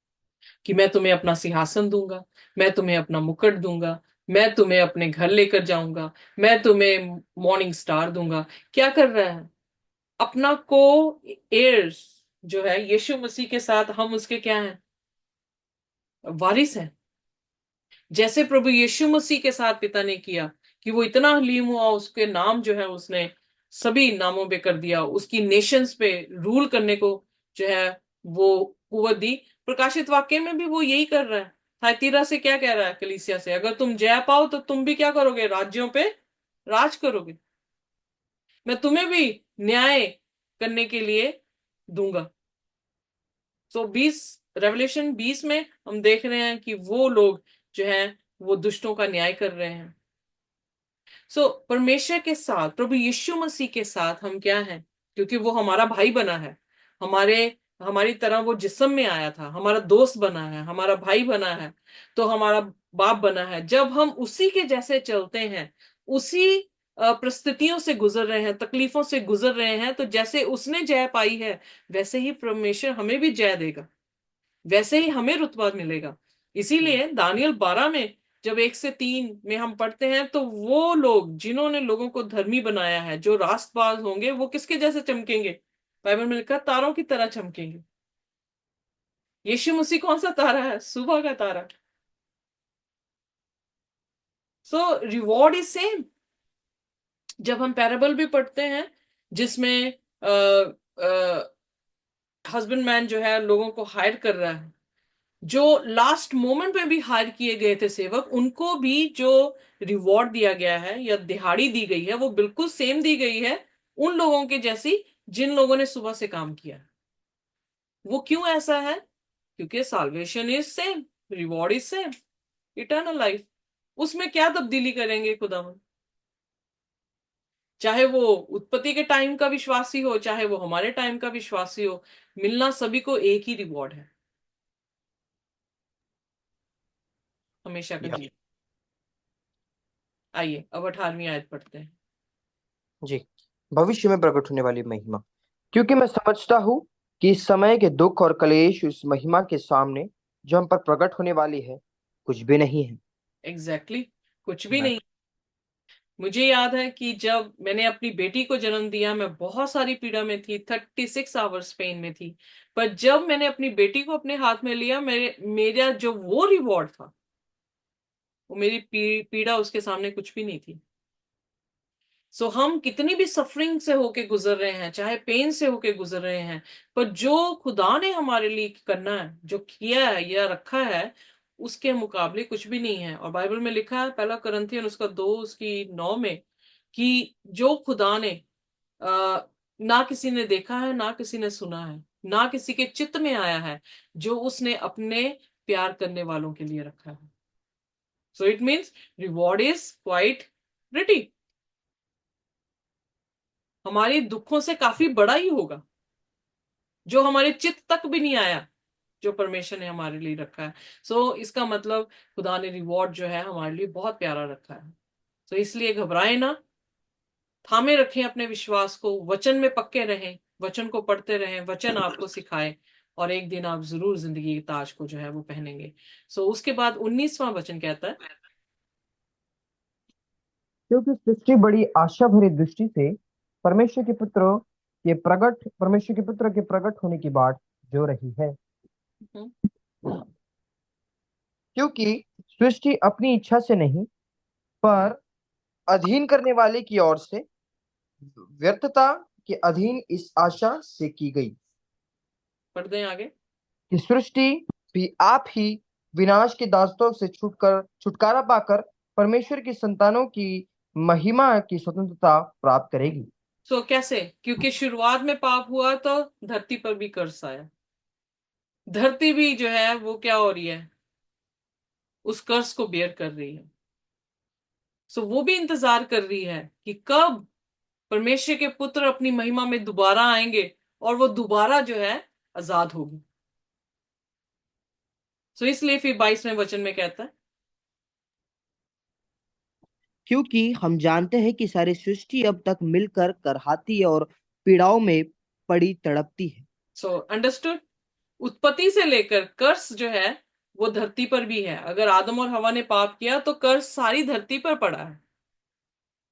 कि मैं तुम्हें अपना सिंहासन दूंगा, मैं तुम्हें अपना मुकुट दूंगा, मैं तुम्हें अपने घर लेकर जाऊंगा, मैं तुम्हें मॉर्निंग स्टार दूंगा। क्या कर रहा है? अपना को एयर्स जो है यीशु मसीह के साथ, हम उसके क्या हैं? वारिस हैं। जैसे प्रभु यीशु मसीह के साथ पिता ने किया कि वो इतना हलीम हुआ, उसके नाम जो है उसने सभी नामों पे कर दिया, उसकी नेशंस पे रूल करने को जो है वो कुवत दी। प्रकाशित वाक्य में भी वो यही कर रहा है। थायतीरा से क्या कह रहा है कलीसिया से, अगर तुम जय पाओ तो तुम भी क्या करोगे, राज्यों पे राज करोगे, मैं तुम्हें भी न्याय करने के लिए दूंगा। सो 20 रेवलेशन 20 में हम देख रहे हैं कि वो लोग जो है वो दुष्टों का न्याय कर रहे हैं। परमेश्वर के साथ, प्रभु यीशु मसीह के साथ हम क्या हैं, क्योंकि वो हमारा भाई बना है, हमारे हमारी तरह वो जिस्म में आया था, हमारा दोस्त बना है, हमारा भाई बना है, तो हमारा बाप बना है। जब हम उसी के जैसे चलते हैं, उसी परिस्थितियों से गुजर रहे हैं, तकलीफों से गुजर रहे हैं, तो जैसे उसने जय पाई है वैसे ही परमेश्वर हमें भी जय देगा, वैसे ही हमें रुतबा मिलेगा। इसीलिए दानियल 12 में जब 1 से 3 में हम पढ़ते हैं, तो वो लोग जिन्होंने लोगों को धर्मी बनाया है, जो रास्तबाज होंगे, वो किसके जैसे चमकेंगे, बाइबल में लिखा तारों की तरह चमकेंगे। यीशु मसीह कौन सा तारा है, सुबह का तारा। Reward is same. जब हम पैराबल भी पढ़ते हैं जिसमें हस्बैंड मैन जो है लोगों को हायर कर रहा है, जो लास्ट मोमेंट में भी हायर किए गए थे सेवक, उनको भी जो रिवॉर्ड दिया गया है या दिहाड़ी दी गई है, वो बिल्कुल सेम दी गई है उन लोगों के जैसी जिन लोगों ने सुबह से काम किया। वो क्यों ऐसा है? क्योंकि salvation is same, reward is same, eternal life. उसमें क्या तब्दीली करेंगे खुदावन? चाहे वो उत्पत्ति के टाइम का विश्वासी हो, चाहे वो हमारे टाइम का विश्वासी हो, मिलना सभी को एक ही रिवॉर्ड है, हमेशा का या जीवन। आइए अब 18वीं आयत पढ़ते हैं। जी, भविष्य में प्रकट होने वाली महिमा। क्योंकि मैं समझता हूँ कि इस समय के दुख और कलेश उस महिमा के सामने जो हम पर प्रकट होने वाली है कुछ भी नहीं है। एग्जैक्टली exactly, कुछ भी मैं नहीं। मुझे याद है कि जब मैंने अपनी बेटी को जन्म दिया, मैं बहुत सारी पीड़ा में थी, 36 आवर्स पेन में थी। पर जब मैंने अपनी बेटी को अपने हाथ में लिया, मेरा जो वो रिवॉर्ड था, वो मेरी पीड़ा उसके सामने कुछ भी नहीं थी। हम कितनी भी सफरिंग से होके गुजर रहे हैं, चाहे पेन से होके गुजर रहे हैं, पर जो खुदा ने हमारे लिए करना है, जो किया है या रखा है, उसके मुकाबले कुछ भी नहीं है। और बाइबल में लिखा है, 1 कुरिन्थियन उसका 2 उसकी 9 में, कि जो खुदा ने ना किसी ने देखा है, ना किसी ने सुना है, ना किसी के चित्त में आया है, जो उसने अपने प्यार करने वालों के लिए रखा है। It means reward is quite pretty, हमारे दुखों से काफी बड़ा ही होगा, जो हमारे चित्त तक भी नहीं आया, जो परमेश्वर ने हमारे लिए रखा है। इसका मतलब खुदा ने रिवॉर्ड जो है हमारे लिए बहुत प्यारा रखा है। इसलिए घबराए ना, थामे रखें अपने विश्वास को, वचन में पक्के रहें, वचन को पढ़ते रहें, वचन आपको सिखाए, और एक दिन आप जरूर जिंदगी के ताज को जो है वो पहनेंगे। उसके बाद 19वां वचन कहता है, क्योंकि सृष्टि बड़ी आशा भरी दृष्टि से परमेश्वर के पुत्र के प्रकट होने की बाट जो रही है। हम्म, क्योंकि सृष्टि अपनी इच्छा से नहीं पर अधीन करने वाले की ओर से व्यर्थता के अधीन इस आशा से की गई पढ़ते हैं आगे। कि सृष्टि भी आप ही विनाश के दासों से छुटकारा पाकर परमेश्वर की संतानों की महिमा की स्वतंत्रता प्राप्त करेगी। कैसे? क्योंकि शुरुआत में पाप हुआ तो धरती पर भी कर्स आया, धरती भी जो है वो क्या हो रही है, उस कर्ज को बेयर कर रही है। वो भी इंतजार कर रही है कि कब परमेश्वर के पुत्र अपनी महिमा में दोबारा आएंगे और वो दोबारा जो है आजाद होगी। इसलिए फिर 22वें वचन में कहता है, क्योंकि हम जानते हैं कि सारी सृष्टि अब तक मिलकर करहाती और पीड़ाओं में पड़ी तड़पती है। अंडरस्टूड, उत्पत्ति से लेकर कर्स जो है वो धरती पर भी है। अगर आदम और हवा ने पाप किया तो कर्स सारी धरती पर पड़ा है,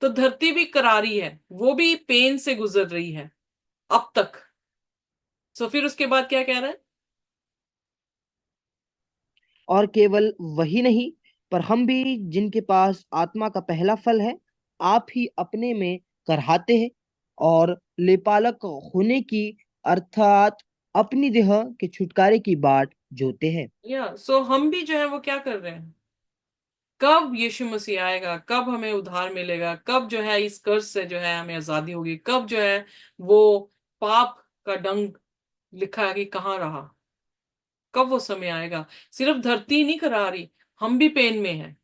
तो धरती भी करारी है, वो भी पेन से गुजर रही है अब तक। फिर उसके बाद क्या कह रहा है? और केवल वही नहीं पर हम भी जिनके पास आत्मा का पहला फल है आप ही अपने में करहाते हैं और लेपालक होने की अर्थात अपनी देह के छुटकारे की बाट जोते हैं। सो हम भी जो है वो क्या कर रहे हैं, कब यीशु मसीह आएगा, कब हमें उद्धार मिलेगा, कब जो है इस कर्ज से जो है हमें आजादी होगी, कब जो है वो पाप का डंक लिखा है कि कहाँ रहा, कब वो समय आएगा। सिर्फ धरती नहीं करा रही, हम भी पेन में हैं,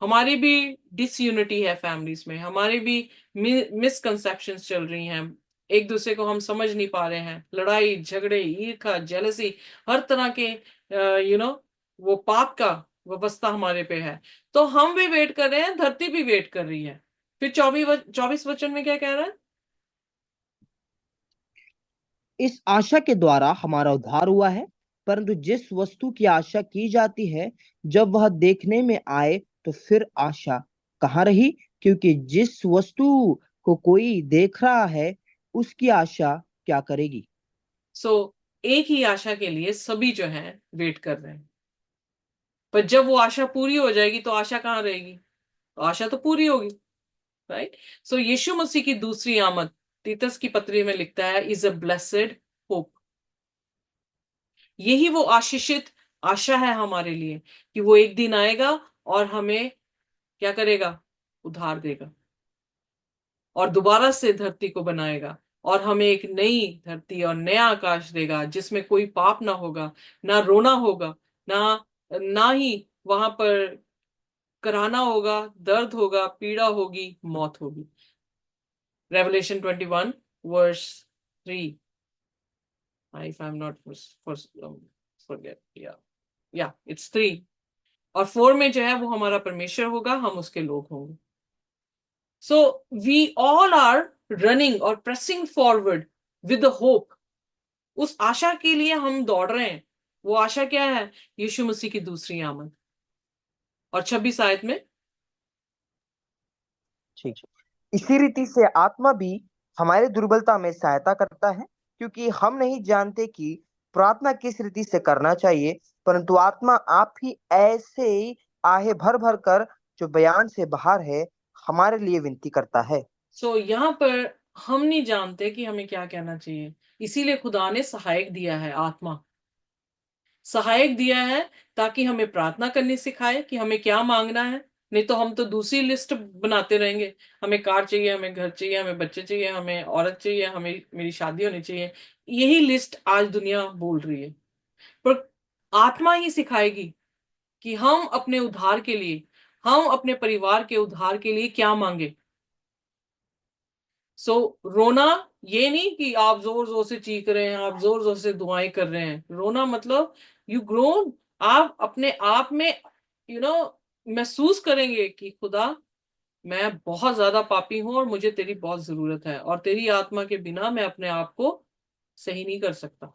हमारी भी डिसयूनिटी है फैमिलीज में, हमारी भी मिसकंसेप्शंस चल रही हैं, एक दूसरे को हम समझ नहीं पा रहे हैं, लड़ाई झगड़े ईर्ष्या जेलसी, हर तरह के वो पाप का व्यवस्था हमारे पे है। तो हम भी वेट कर रहे हैं, धरती भी वेट कर रही है। फिर 24 वचन में क्या कह रहा है? इस आशा के द्वारा हमारा उद्धार हुआ है, परंतु जिस वस्तु की आशा की जाती है जब वह देखने में आए तो फिर आशा कहाँ रही, क्योंकि जिस वस्तु को कोई देख रहा है उसकी आशा क्या करेगी। सो एक ही आशा के लिए सभी जो है वेट कर रहे हैं, पर जब वो आशा पूरी हो जाएगी तो आशा कहाँ रहेगी? तो आशा तो पूरी होगी, राइट? सो यीशु मसीह की दूसरी आमद, तीतस की पत्री में लिखता है, इज अ ब्लेसेड होप। यही वो आशीषित आशा है हमारे लिए कि वो एक दिन आएगा और हमें क्या करेगा? उद्धार देगा और दोबारा से धरती को बनाएगा और हमें एक नई धरती और नया आकाश देगा जिसमें कोई पाप ना होगा, ना रोना होगा, ना ना ही वहां पर कराना होगा, दर्द होगा, पीड़ा होगी, मौत होगी। Revelation 21 verse 3, if I'm not forget, it's 3 और 4 में जो है वो हमारा परमेश्वर होगा, हम उसके लोग होंगे। So we all are running और प्रेसिंग फॉरवर्ड विद होप। उस आशा के लिए हम दौड़ रहे हैं। वो आशा क्या है? यीशु मसीह की दूसरी आमद। और 26 आयत में, ठीक है। इसी रीति से आत्मा भी हमारी दुर्बलता में सहायता करता है, क्योंकि हम नहीं जानते कि प्रार्थना किस रीति से करना चाहिए, परंतु आत्मा आप ही ऐसे आहे भर भर कर जो बयान से बाहर है हमारे लिए विनती करता है। सो यहाँ पर हम नहीं जानते कि हमें क्या कहना चाहिए, इसीलिए खुदा ने सहायक दिया है, आत्मा सहायक दिया है ताकि हमें प्रार्थना करनी सिखाए कि हमें क्या मांगना है। नहीं तो हम तो दूसरी लिस्ट बनाते रहेंगे, हमें कार चाहिए, हमें घर चाहिए, हमें बच्चे चाहिए, हमें औरत चाहिए, हमें मेरी शादी होनी चाहिए। यही लिस्ट आज दुनिया बोल रही है, पर आत्मा ही सिखाएगी कि हम अपने उद्धार के लिए, हम अपने परिवार के उद्धार के लिए क्या मांगे। सो रोना ये नहीं कि आप जोर जोर से चीख रहे हैं, आप जोर जोर से दुआएं कर रहे हैं। रोना मतलब यू ग्रोन, आप अपने आप में यू नो महसूस करेंगे कि खुदा, मैं बहुत ज्यादा पापी हूं और मुझे तेरी बहुत जरूरत है, और तेरी आत्मा के बिना मैं अपने आप को सही नहीं कर सकता।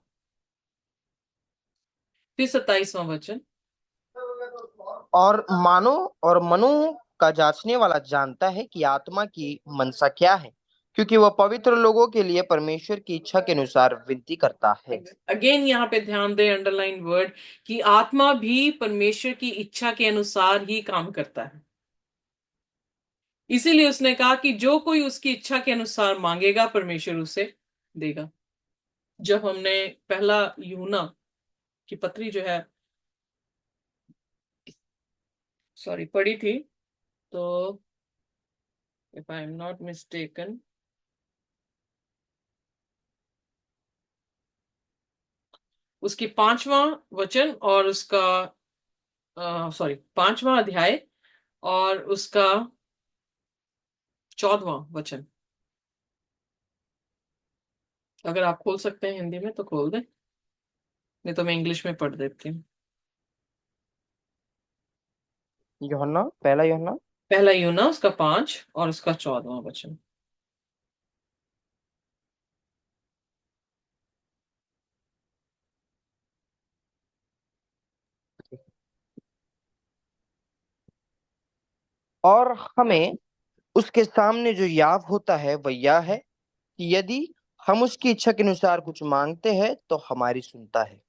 फिर 27वां वचन, और मानो और मनु का जांचने वाला जानता है कि आत्मा की मनसा क्या है, क्योंकि वह पवित्र लोगों के लिए परमेश्वर की इच्छा के अनुसार विनती करता है। अगेन यहाँ पे ध्यान दें, अंडरलाइन वर्ड, कि आत्मा भी परमेश्वर की इच्छा के अनुसार ही काम करता है। इसीलिए उसने कहा कि जो कोई उसकी इच्छा के अनुसार मांगेगा परमेश्वर उसे देगा। जब हमने पहला यूहन्ना की पत्री जो है पढ़ी थी, तो if I am not mistaken, उसकी 5वां वचन और उसका 5वां अध्याय और उसका 14वां वचन, अगर आप खोल सकते हैं हिंदी में तो खोल दें, नहीं तो मैं इंग्लिश में पढ़ देती हूँ। यूहन्ना, पहला यूहन्ना। पहला यूहन्ना उसका 5 और उसका 14वां वचन। और हमें उसके सामने जो याव होता है वह यह है कि यदि हम उसकी इच्छा के अनुसार कुछ मांगते हैं तो हमारी सुनता है।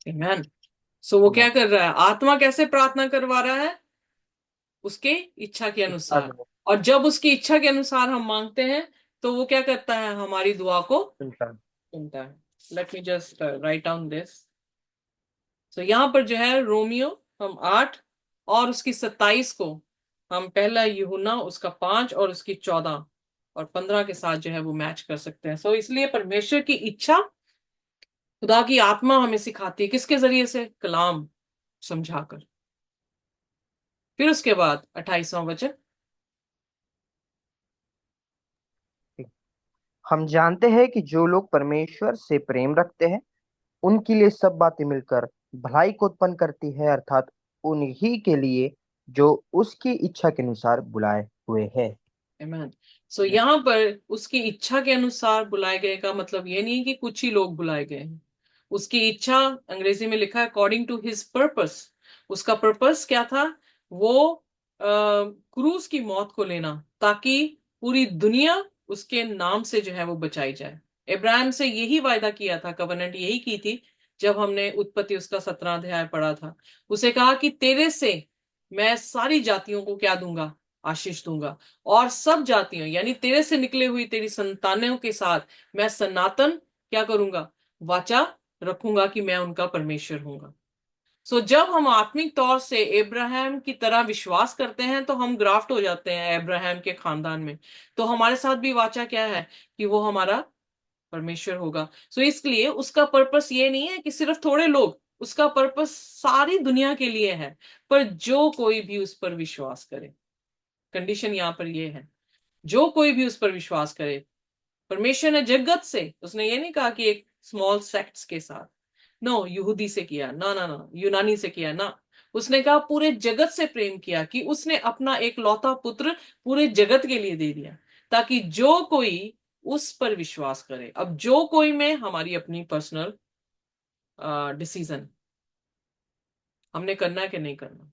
आमेन। सो वो क्या आमीन। कर रहा है? आत्मा कैसे प्रार्थना करवा रहा है? उसके इच्छा के अनुसार। सुनता और जब उसकी इच्छा के अनुसार हम मांगते हैं तो वो क्या करता है? हमारी दुआ को है। सुनता है। Let me just write down this. So यहाँ पर जो है रोमियो हम 8 और उसकी 27 को हम पहला यूहन्ना उसका 5 और उसकी 14 और 15 के साथ जो है वो मैच कर सकते हैं। सो इसलिए परमेश्वर की इच्छा, खुदा की आत्मा हमें सिखाती है, किसके जरिए से? कलाम समझाकर। फिर उसके बाद 28वां वचन। हम जानते हैं कि जो लोग परमेश्वर से प्रेम रखते हैं उनके लिए सब बातें मिलकर भलाई को उत्पन्न करती है, अर्थात उन्हीं के लिए जो उसकी इच्छा के अनुसार बुलाए हुए हैं। आमेन। सो यहाँ पर उसकी इच्छा के अनुसार बुलाए गए का मतलब ये नहीं कि कुछ ही लोग बुलाए गए हैं। उसकी इच्छा, अंग्रेजी में लिखा है अकॉर्डिंग टू हिज पर्पस। उसका पर्पस क्या था? वो क्रूस की मौत को लेना, ताकि पूरी दुनिया उसके नाम से जो है वो बचाई जाए। इब्राहिम से यही वायदा किया था, कवनेंट यही की थी। जब हमने उत्पत्ति उसका 17 अध्याय पढ़ा था, उसे कहा कि तेरे से मैं सारी जातियों को क्या दूंगा? आशीष दूंगा। और सब जातियों यानी तेरे से निकले हुई तेरी संतानों के साथ मैं सनातन क्या करूंगा? वाचा रखूंगा कि मैं उनका परमेश्वर हूंगा। सो जब हम आत्मिक तौर से अब्राहम की तरह विश्वास करते हैं तो हम ग्राफ्ट हो जाते हैं अब्राहम के खानदान में। तो हमारे साथ भी वाचा क्या है? कि वो हमारा परमेश्वर होगा। सो इसलिए उसका पर्पस ये नहीं है कि सिर्फ थोड़े लोग, उसका पर्पस सारी दुनिया के लिए है। पर जो कोई भी उस पर विश्वास करे, कंडीशन यहां पर ये है, जो कोई भी उस पर विश्वास करे। परमेश्वर ने जगत से, उसने ये नहीं कहा कि एक स्मॉल सेक्ट्स के साथ, नो यहूदी से किया ना, ना ना यूनानी से किया ना, उसने कहा पूरे जगत से प्रेम किया कि उसने अपना एक लौता पुत्र पूरे जगत के लिए दे दिया, ताकि जो कोई उस पर विश्वास करे। अब जो कोई में हमारी अपनी पर्सनल डिसीजन, हमने करना है कि नहीं करना।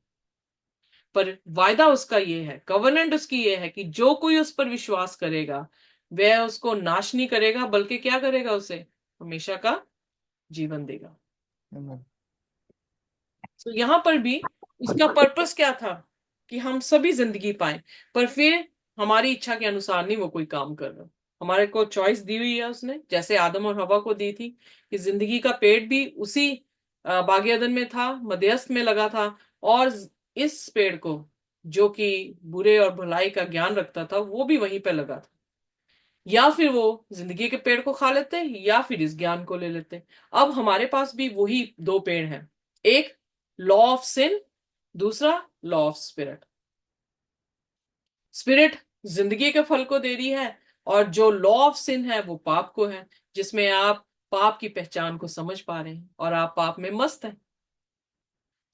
पर वायदा उसका ये है, कवर्नेंट उसकी ये है कि जो कोई उस पर विश्वास करेगा वह उसको नाश नहीं करेगा, बल्कि क्या करेगा? उसे हमेशा का जीवन देगा। Amen. तो यहां पर भी उसका पर्पस क्या था? कि हम सभी जिंदगी पाए। पर फिर हमारी इच्छा के अनुसार नहीं वो कोई काम कर रहा। हमारे को चॉइस दी हुई है उसने, जैसे आदम और हवा को दी थी कि जिंदगी का पेड़ भी उसी बाग अदन में था, मध्यस्थ में लगा था। और इस पेड़ को, जो कि बुरे और भलाई का ज्ञान रखता था, वो भी वहीं पे लगा था। या फिर वो जिंदगी के पेड़ को खा लेते या फिर इस ज्ञान को ले लेते। अब हमारे पास भी वही दो पेड़ हैं, एक लॉ ऑफ सिन, दूसरा लॉ ऑफ स्पिरिट। स्पिरिट जिंदगी के फल को दे रही है, और जो लॉ ऑफ सिन है वो पाप को है, जिसमें आप पाप की पहचान को समझ पा रहे हैं और आप पाप में मस्त हैं।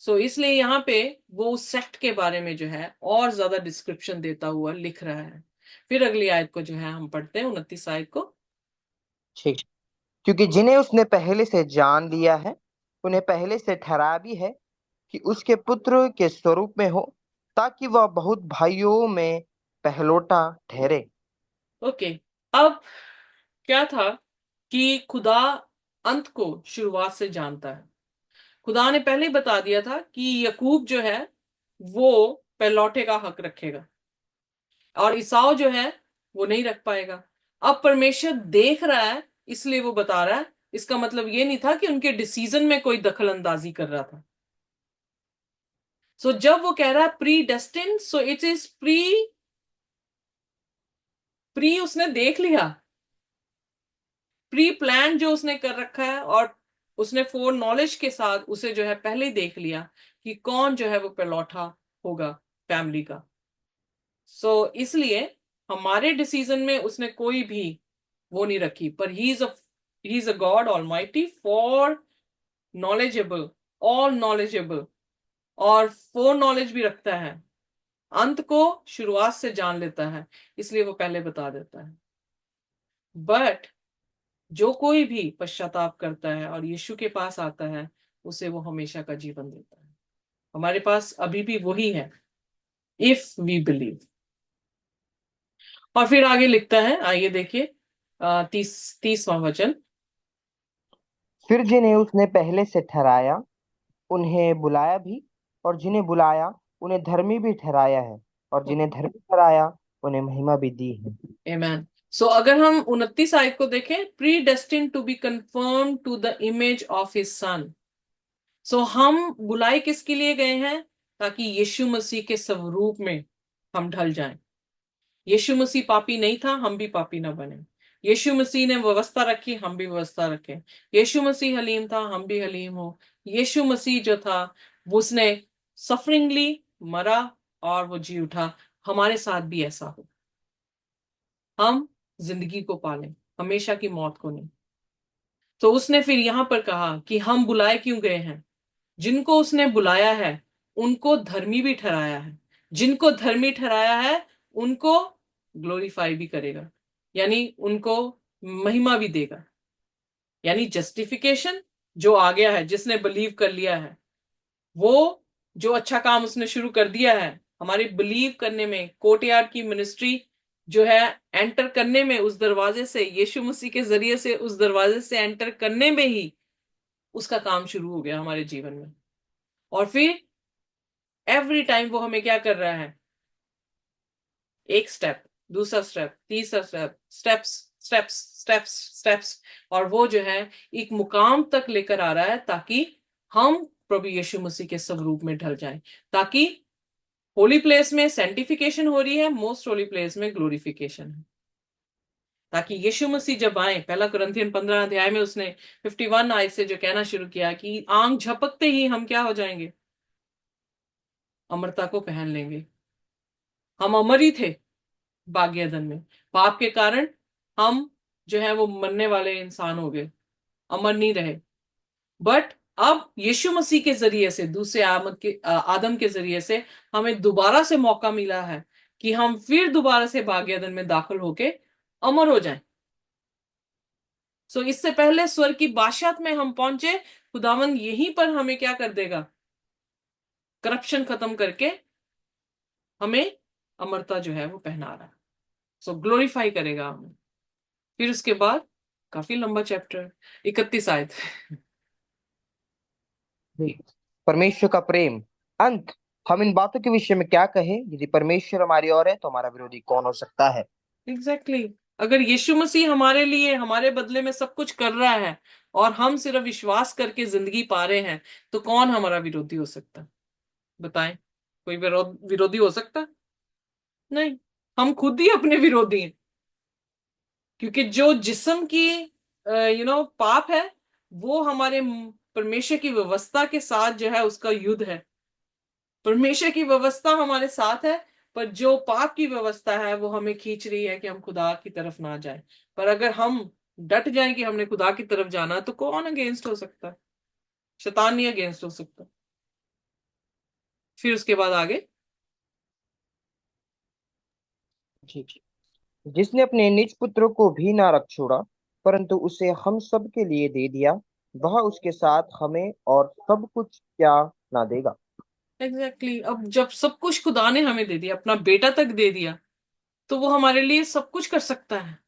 सो इसलिए यहाँ पे वो उस सेक्ट के बारे में जो है और ज्यादा डिस्क्रिप्शन देता हुआ लिख रहा है। फिर अगली आयत को जो है हम पढ़ते हैं, 29 आयत को। ठीक। क्योंकि जिन्हें उसने पहले से जान लिया है उन्हें पहले से ठहराया भी है कि उसके पुत्र के स्वरूप में हो, ताकि वह बहुत भाइयों में पहलोटा ठहरे। ओके। अब क्या था कि खुदा अंत को शुरुआत से जानता है। खुदा ने पहले ही बता दिया था कि यकूब जो है वो पहलौठे का हक रखेगा और ईसाऊ जो है वो नहीं रख पाएगा। अब परमेश्वर देख रहा है, इसलिए वो बता रहा है। इसका मतलब ये नहीं था कि उनके डिसीजन में कोई दखल अंदाजी कर रहा था। जब वो कह रहा है pre destine, so it is pre, pre उसने देख लिया, प्री प्लान जो उसने कर रखा है। और उसने फोर नॉलेज के साथ उसे जो है पहले ही देख लिया कि कौन जो है वो पहलौठा होगा फैमिली का। इसलिए हमारे डिसीजन में उसने कोई भी वो नहीं रखी। पर he is a God all mighty for knowledgeable, all knowledgeable, और फोर नॉलेज भी रखता है। अंत को शुरुआत से जान लेता है, इसलिए वो पहले बता देता है। बट जो कोई भी पश्चाताप करता है और यीशु के पास आता है, उसे वो हमेशा का जीवन देता है। हमारे पास अभी भी वही है, इफ वी बिलीव। और फिर आगे लिखता है, आइए देखिए 30वां वचन। फिर जिन्हें उसने पहले से ठहराया उन्हें बुलाया भी, और जिन्हें बुलाया उन्हें धर्मी भी ठहराया है, और जिन्हें धर्मी ठहराया उन्हें महिमा भी दी है। आमेन। सो अगर हम 29 आयत को देखें, predestined to be conform to the image of his son. So हम बुलाए किसके लिए गए हैं? ताकि यीशु मसीह के स्वरूप में हम ढल जाएं। यीशु मसीह पापी नहीं था, हम भी पापी ना बने। यीशु मसीह ने व्यवस्था रखी, हम भी व्यवस्था रखें। यीशु मसीह हलीम था, हम भी हलीम हो। यीशु मसीह जो था उसने सफरिंगली मरा और वो जी उठा, हमारे साथ भी ऐसा हो। हम जिंदगी को पालें, हमेशा की मौत को नहीं। तो उसने फिर यहां पर कहा कि हम बुलाए क्यों गए हैं। जिनको उसने बुलाया है उनको धर्मी भी ठहराया है, जिनको धर्मी ठहराया है उनको ग्लोरीफाई भी करेगा, यानी उनको महिमा भी देगा। यानी जस्टिफिकेशन जो आ गया है, जिसने बिलीव कर लिया है, वो जो अच्छा काम उसने शुरू कर दिया है हमारे बिलीव करने में, कोर्टयार्ड की मिनिस्ट्री जो है एंटर करने में, उस दरवाजे से, यीशु मसीह के जरिए से उस दरवाजे से एंटर करने में ही उसका काम शुरू हो गया हमारे जीवन में। और फिर एवरी टाइम वो हमें क्या कर रहा है? एक स्टेप, दूसरा स्टेप, तीसरा step, steps steps steps steps, और वो जो है एक मुकाम तक लेकर आ रहा है ताकि हम प्रभु यीशु मसीह के स्वरूप में ढल जाएं। ताकि होली प्लेस में सेंटिफिकेशन हो रही है, मोस्ट होली प्लेस में ग्लोरिफिकेशन है। ताकि यीशु मसीह जब आए, पहला कुरिन्थियन 15 अध्याय में उसने 51 आयत से जो कहना शुरू किया कि आंख झपकते ही हम क्या हो जाएंगे? अमरता को पहन लेंगे। हम अमर ही थे भाग्यदन में, पाप के कारण हम जो है वो मरने वाले इंसान हो गए, अमर नहीं रहे। बट अब यीशु मसीह के जरिए से, दूसरे आदम के जरिए से हमें दोबारा से मौका मिला है कि हम फिर दोबारा से भाग्यदन में दाखिल होके अमर हो जाएं। सो इससे पहले स्वर्ग की बादशाहत में हम पहुंचे, खुदावन यहीं पर हमें क्या कर देगा? करप्शन खत्म करके हमें अमरता जो है वो पहना रहा है। सो ग्लोरीफाई करेगा हमें। फिर उसके बाद काफी लंबा चैप्टर, 31 आयत। जी। परमेश्वर का प्रेम। अंत। हम इन बातों के विषय में क्या कहें? यदि परमेश्वर हमारी ओर है तो हमारा विरोधी कौन हो सकता है? एग्जैक्टली अगर यीशु मसीह हमारे लिए, हमारे बदले में सब कुछ कर रहा है और हम सिर्फ विश्वास करके जिंदगी पा रहे हैं, तो कौन हमारा विरोधी हो सकता है? बताएं, कोई विरोधी हो सकता है? नहीं, हम खुद ही अपने विरोधी हैं। क्योंकि जो जिस्म की पाप है, वो हमारे परमेश्वर की व्यवस्था के साथ जो है उसका युद्ध है। परमेश्वर की व्यवस्था हमारे साथ है, पर जो पाप की व्यवस्था है वो हमें खींच रही है कि हम खुदा की तरफ ना जाए। पर अगर हम डट जाएं कि हमने खुदा की तरफ जाना है, तो कौन अगेंस्ट हो सकता है? शैतान नहीं अगेंस्ट हो सकता। फिर उसके बाद आगे, जी जी। जिसने अपने निज पुत्र को भी ना रख छोड़ा, परंतु उसे हम सब के लिए दे दिया, वह उसके साथ हमें और सब कुछ क्या ना देगा? अब जब सब कुछ खुदा ने हमें दे दिया, अपना बेटा तक दे दिया, तो वो हमारे लिए सब कुछ कर सकता है।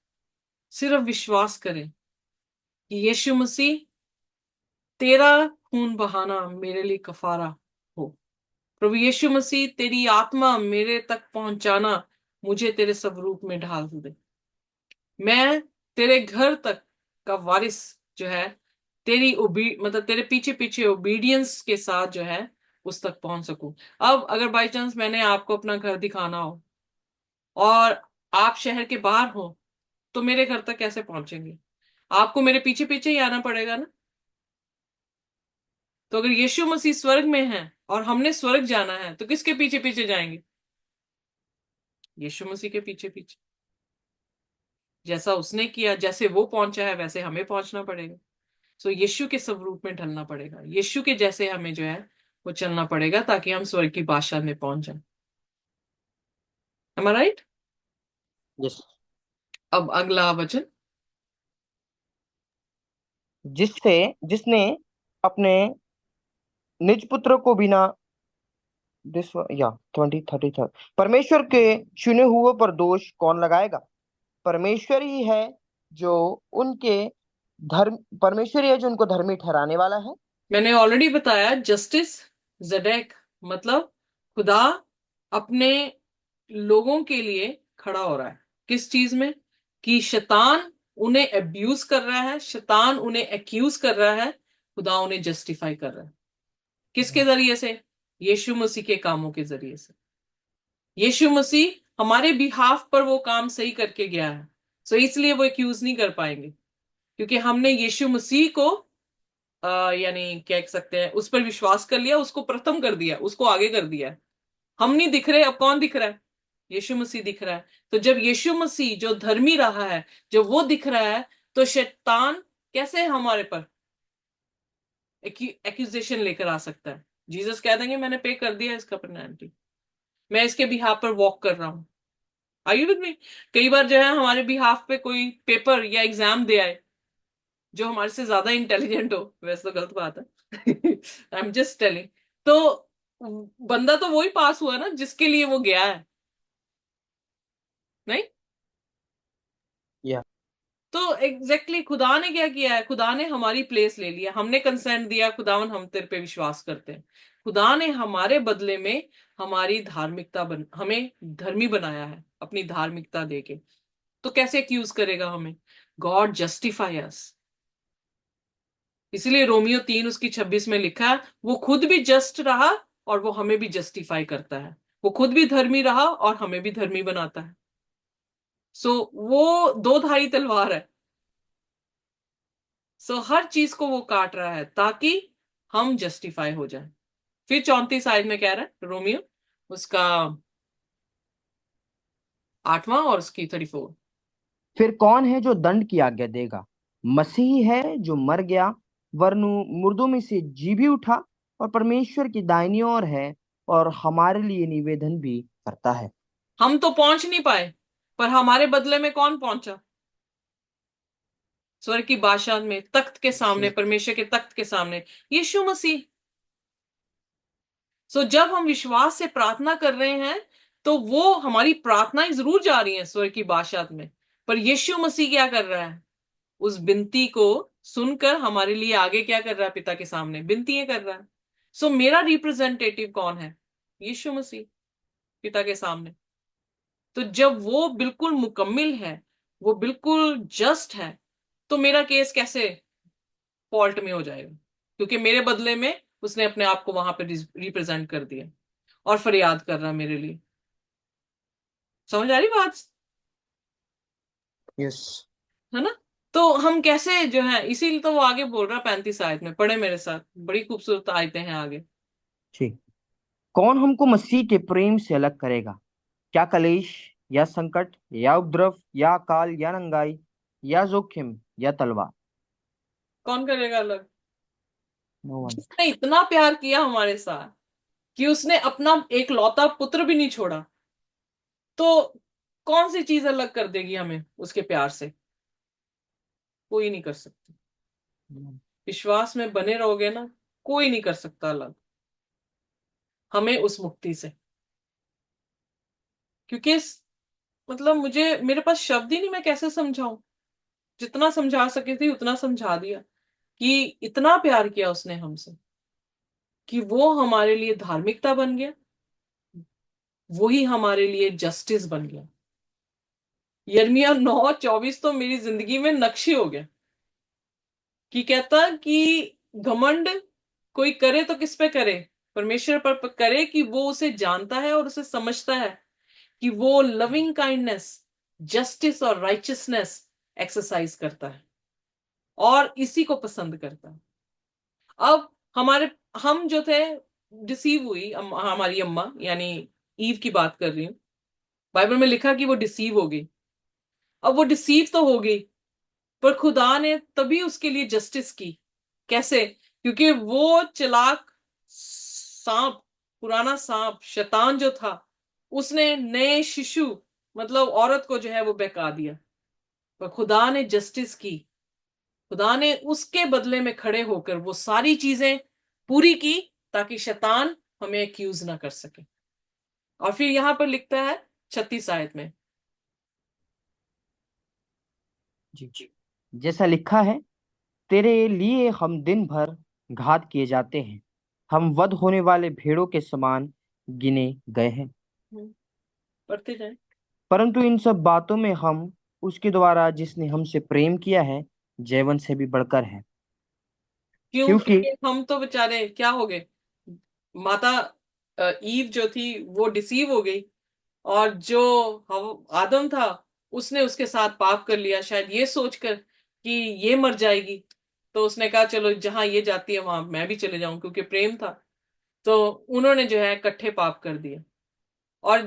सिर्फ विश्वास करें कि यीशु मसीह, तेरा खून बहाना मेरे लिए कफारा हो। प्रभु यीशु मसीह, तेरी आत्मा मेरे तक पहुंचाना, मुझे तेरे स्वरूप में ढाल दे। मैं तेरे घर तक का वारिस जो है, तेरी मतलब तेरे पीछे पीछे ओबीडियंस के साथ जो है उस तक पहुंच सकूं। अब अगर बाई चांस मैंने आपको अपना घर दिखाना हो और आप शहर के बाहर हो, तो मेरे घर तक कैसे पहुंचेंगे? आपको मेरे पीछे पीछे ही आना पड़ेगा ना। तो अगर यीशु मसीह स्वर्ग में है और हमने स्वर्ग जाना है, तो किसके पीछे पीछे जाएंगे? यीशु मसीह के पीछे पीछे। जैसा उसने किया, जैसे वो पहुंचा है, वैसे हमें पहुंचना पड़ेगा। सो यीशु के स्वरूप में ढलना पड़ेगा, यीशु के जैसे हमें जो है वो चलना पड़ेगा, ताकि हम स्वर्ग की बादशाह में पहुंच जाए। राइट? जिस अब अगला वचन। जिससे जिसने अपने निज पुत्र को बिना दिस या 20 33 परमेश्वर के चुने हुए पर दोष कौन लगाएगा? परमेश्वर ही है जो उनके परमेश्वर ही है जो उनको धर्मी ठहराने वाला है। मैंने ऑलरेडी बताया, जस्टिस जडेक, मतलब खुदा अपने लोगों के लिए खड़ा हो रहा है। किस चीज में? कि शैतान उन्हें अब्यूज कर रहा है, शैतान उन्हें एक्यूज कर रहा है, खुदा उन्हें जस्टिफाई कर रहा है। किसके जरिए से? यीशु मसीह के कामों के जरिए से। यीशु मसीह हमारे बिहाफ पर वो काम सही करके गया है, सो इसलिए वो एक्यूज नहीं कर पाएंगे, क्योंकि हमने यीशु मसीह को यानी क्या कह सकते हैं, उस पर विश्वास कर लिया, उसको प्रथम कर दिया, उसको आगे कर दिया। हम नहीं दिख रहे, अब कौन दिख रहा है? यीशु मसीह दिख रहा है। तो जब यीशु मसीह जो धर्मी रहा है, जब वो दिख रहा है, तो शैतान कैसे हमारे पर एक्यूजेशन लेकर आ सकता है? जीसस कह देंगे मैंने पे कर दिया इसका पेनल्टी, मैं इसके बिहाफ पर वॉक कर रहा हूं। Are you with me? कई बार जो है हमारे बिहाफ पे कोई पेपर या एग्जाम दे आए जो हमारे से ज्यादा इंटेलिजेंट हो, वैसे तो गलत बात है, आई एम जस्ट टेलिंग, तो बंदा तो वही पास हुआ ना जिसके लिए वो गया है, नहीं? या तो एग्जैक्टली खुदा ने क्या किया है? खुदा ने हमारी प्लेस ले लिया, हमने कंसेंट दिया, खुदावन हम तेरे पे विश्वास करते हैं। खुदा ने हमारे बदले में हमारी धार्मिकता हमें धर्मी बनाया है अपनी धार्मिकता देके। तो कैसे एक्यूज करेगा हमें? गॉड जस्टिफाई अस। इसलिए रोमियो 3 उसकी 26 में लिखा है, वो खुद भी जस्ट रहा और वो हमें भी जस्टिफाई करता है। वो खुद भी धर्मी रहा और हमें भी धर्मी बनाता है। सो वो दो धारी तलवार है। सो हर चीज को वो काट रहा है ताकि हम जस्टिफाई हो जाए। फिर 34 आयत में कह रहा है रोमियो, उसका 8वां और उसकी 34। फिर कौन है जो दंड की आज्ञा देगा? मसीह है जो मर गया, वरनु मुर्दों में से जी भी उठा और परमेश्वर की दाहिनी ओर है और हमारे लिए निवेदन भी करता है। हम तो पहुंच नहीं पाए, पर हमारे बदले में कौन पहुंचा? स्वर्ग की बादशाह में तख्त के सामने, परमेश्वर के तख्त के सामने यीशु मसीह। सो जब हम विश्वास से प्रार्थना कर रहे हैं तो वो हमारी प्रार्थनाएं जरूर जा रही हैं स्वर्ग की बादशाह में, पर यीशु मसीह क्या कर रहा है? उस बिनती को सुनकर हमारे लिए आगे क्या कर रहा है? पिता के सामने बिनती कर रहा है। सो मेरा रिप्रेजेंटेटिव कौन है? यीशु मसीह, पिता के सामने। तो जब वो बिल्कुल मुकम्मिल है, वो बिल्कुल जस्ट है, तो मेरा केस कैसे फॉल्ट में हो जाएगा? क्योंकि मेरे बदले में उसने अपने आप को वहां पे रिप्रेजेंट कर दिया और फरियाद कर रहा मेरे लिए। समझ आ रही बात? यस। है ना? तो हम कैसे जो है, इसीलिए तो वो आगे बोल रहा 35 आयत में, पढ़े मेरे साथ, बड़ी खूबसूरत आयतें हैं आगे। ठीक। कौन हमको मसीह के प्रेम से अलग करेगा? क्या कलेश या संकट या उपद्रव या अकाल या नंगाई या जोखिम या तलवार? कौन करेगा अलग? No one. जिसने इतना प्यार किया हमारे साथ कि उसने अपना एक लौता पुत्र भी नहीं छोड़ा, तो कौन सी चीज अलग कर देगी हमें उसके प्यार से? कोई नहीं कर सकती। विश्वास में बने रहोगे ना, कोई नहीं कर सकता अलग हमें उस मुक्ति से। क्योंकि मतलब मुझे, मेरे पास शब्द ही नहीं, मैं कैसे समझाऊं। जितना समझा सके थी उतना समझा दिया कि इतना प्यार किया उसने हमसे कि वो हमारे लिए धार्मिकता बन गया, वही हमारे लिए जस्टिस बन गया। यिर्मयाह 9:24 तो मेरी जिंदगी में नक्शे हो गया, कि कहता कि घमंड कोई करे तो किस पे करे? परमेश्वर पर करे, कि वो उसे जानता है और उसे समझता है कि वो लविंग काइंडनेस, जस्टिस और राइचियसनेस एक्सरसाइज करता है और इसी को पसंद करता है। अब हमारे, हम जो थे, डिसीव हुई हमारी अम्मा, यानी ईव की बात कर रही हूं। बाइबल में लिखा कि वो डिसीव हो गई। अब वो डिसीव तो हो गई, पर खुदा ने तभी उसके लिए जस्टिस की। कैसे? क्योंकि वो चालाक सांप, पुराना सांप शैतान जो था, उसने नए शिशु मतलब औरत को जो है वो बहका दिया। पर खुदा ने जस्टिस की, खुदा ने उसके बदले में खड़े होकर वो सारी चीजें पूरी की ताकि शैतान हमें एक्यूज ना कर सके। और फिर यहां पर लिखता है 36 आयत में, जी। जैसा लिखा है, तेरे लिए हम दिन भर घात किए जाते हैं, हम वध होने वाले भेड़ों के समान गिने गए हैं। पढ़ते जाए। परंतु इन सब बातों में हम उसके द्वारा जिसने हमसे प्रेम किया है जीवन से भी बढ़कर है। क्यों? क्योंकि क्योंकि हम तो बेचारे क्या हो गए, माता ईव जो थी वो डिसीव हो गई, और जो आदम था उसने उसके साथ पाप कर लिया, शायद ये सोचकर कि ये मर जाएगी, तो उसने कहा चलो जहां ये जाती है वहां मैं भी चले जाऊं, क्योंकि प्रेम था। तो उन्होंने जो है इकट्ठे पाप कर दिए। और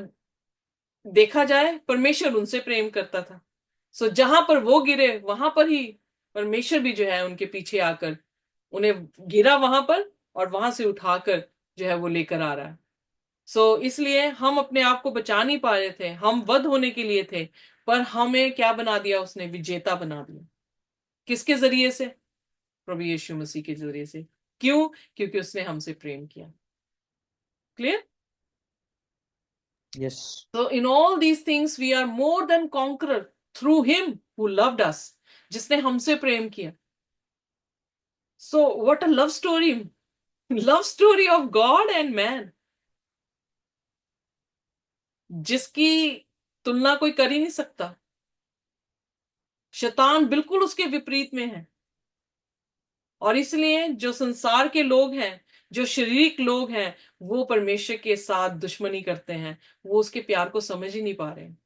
देखा जाए परमेश्वर उनसे प्रेम करता था, सो जहां पर वो गिरे वहां पर ही परमेश्वर भी जो है उनके पीछे आकर उन्हें गिरा वहां पर, और वहां से उठाकर जो है वो लेकर आ रहा है। इसलिए हम अपने आप को बचा नहीं पा रहे थे, हम वध होने के लिए थे, पर हमें क्या बना दिया, उसने विजेता बना दिया। किसके जरिए से? प्रभु यीशु मसीह के जरिए से। क्यों? क्योंकि उसने हमसे प्रेम किया। Clear? Yes, So in all these things we are more than conqueror through him who loved us, जिसने हमसे प्रेम किया। So what a love story, love story of God and man, जिसकी तुलना कोई कर ही नहीं सकता। शैतान बिल्कुल उसके विपरीत में है, और इसलिए जो संसार के लोग हैं, जो शारीरिक लोग हैं, वो परमेश्वर के साथ दुश्मनी करते हैं, वो उसके प्यार को समझ ही नहीं पा रहे हैं।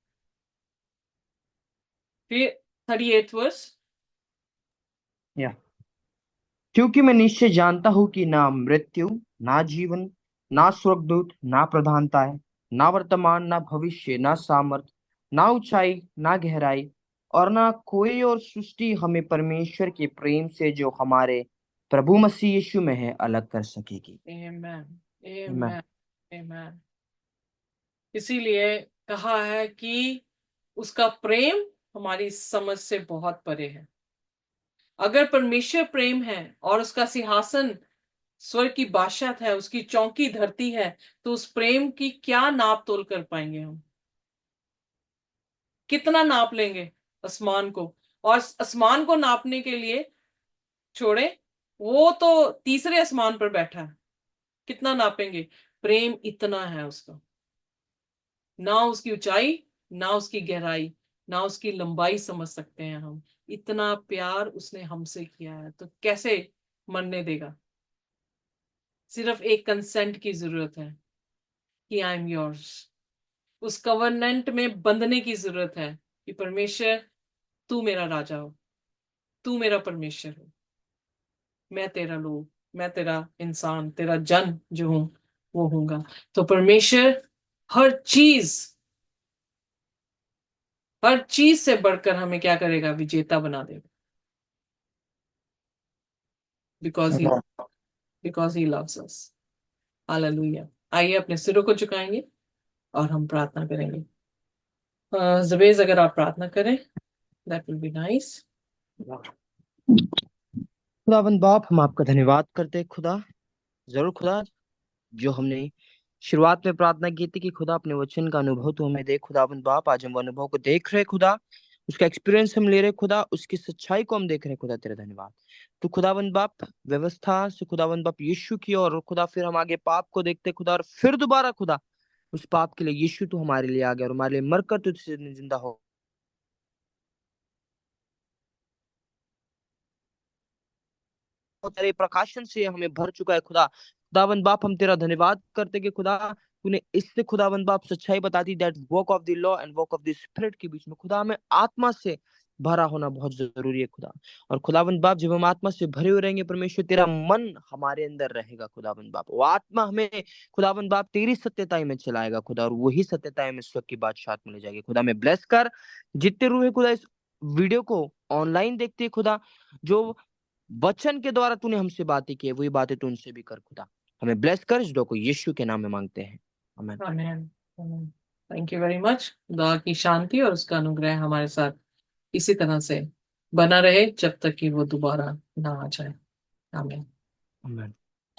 फिर 38th वर्स। या क्योंकि मैं निश्चय जानता हूं कि ना मृत्यु, ना जीवन, ना स्वर्गदूत, ना प्रधानताएं, ना वर्तमान, ना भविष्य, ना सामर्थ, ना ऊंचाई, ना गहराई, और ना कोई और सृष्टि हमें परमेश्वर के प्रेम से जो हमारे प्रभु मसीह यीशु में है अलग कर सकेगी। Amen. Amen. Amen. Amen. इसीलिए कहा है कि उसका प्रेम हमारी समझ से बहुत परे है। अगर परमेश्वर प्रेम है और उसका सिंहासन स्वर्ग की बादशाह है, उसकी चौकी धरती है, तो उस प्रेम की क्या नाप तोल कर पाएंगे हम? कितना नाप लेंगे आसमान को? और आसमान को नापने के लिए छोड़े, वो तो तीसरे आसमान पर बैठा है, कितना नापेंगे? प्रेम इतना है उसका, ना उसकी ऊंचाई, ना उसकी गहराई, ना उसकी लंबाई समझ सकते हैं हम। इतना प्यार उसने हमसे किया है, तो कैसे मरने देगा? सिर्फ एक कंसेंट की जरूरत है कि आई एम योर्स। उस कवर्नेंट में बंधने की जरूरत है कि परमेश्वर तू मेरा राजा हो, तू मेरा परमेश्वर हो, मैं तेरा लोग, मैं तेरा इंसान, तेरा जन जो हूं वो हूंगा। तो परमेश्वर हर चीज, हर चीज से बढ़कर हमें क्या करेगा? विजेता बना देगा। Because he because he loves us. Hallelujah. आइए अपने सिरों को झुकाएंगे और हम प्रार्थना करेंगे। जबेज अगर आप प्रार्थना करें, दैट विल बी नाइस। खुदावंद बाप, हम आपका धन्यवाद करते हैं खुदा। जरूर खुदा, जो हमने शुरुआत में प्रार्थना की थी कि खुदा अपने वचन का अनुभव तो हमें दे खुदावंद बाप, आज हम वो अनुभव को देख रहे खुदा, उसका एक्सपीरियंस हम ले रहे खुदा, उसकी सच्चाई को हम देख रहे खुदा। तेरा धन्यवाद। तो खुदावंद बाप, व्यवस्था से खुदावंद बाप यीशु की और खुदा, फिर हम आगे पाप को देखते खुदा, और फिर दोबारा खुदा उस पाप के लिए यीशु तो हमारे लिए आ गया और हमारे लिए मरकर तुझसे जिंदा हो तेरे प्रकाशन से हमें भर चुका है खुदा। खुदावंद बाप, हम तेरा धन्यवाद करते कि खुदा तूने इससे खुदावंद बाप सच्चाई बता दी, that work of the law and work of the spirit के बीच में खुदा हमें आत्मा से भरा होना बहुत जरूरी है खुदा। और खुदावंद बाप, जब हम आत्मा से भरे हुए रहेंगे परमेश्वर, तेरा मन हमारे अंदर रहेगा खुदावंद बाप, वो आत्मा हमें खुदावंद बाप तेरी सत्यताई में चलाएगा खुदा, और वही सत्यताई में स्वर्ग की बादशाह में ले जाएगी खुदा। में ब्लेस कर जितने रूह है खुदा इस वीडियो को ऑनलाइन देखते हैं खुदा, जो वचन के द्वारा तूने हमसे बातें की है वही बातें तू उनसे भी कर खुदा। हमें ब्लेस कर, इस दुआ को यीशु के नाम में मांगते हैं, आमीन। Amen. Thank you very much. खुदा की शांति और उसका अनुग्रह हमारे साथ इसी तरह से बना रहे जब तक कि वो दोबारा ना आ जाए। आमीन। आमीन।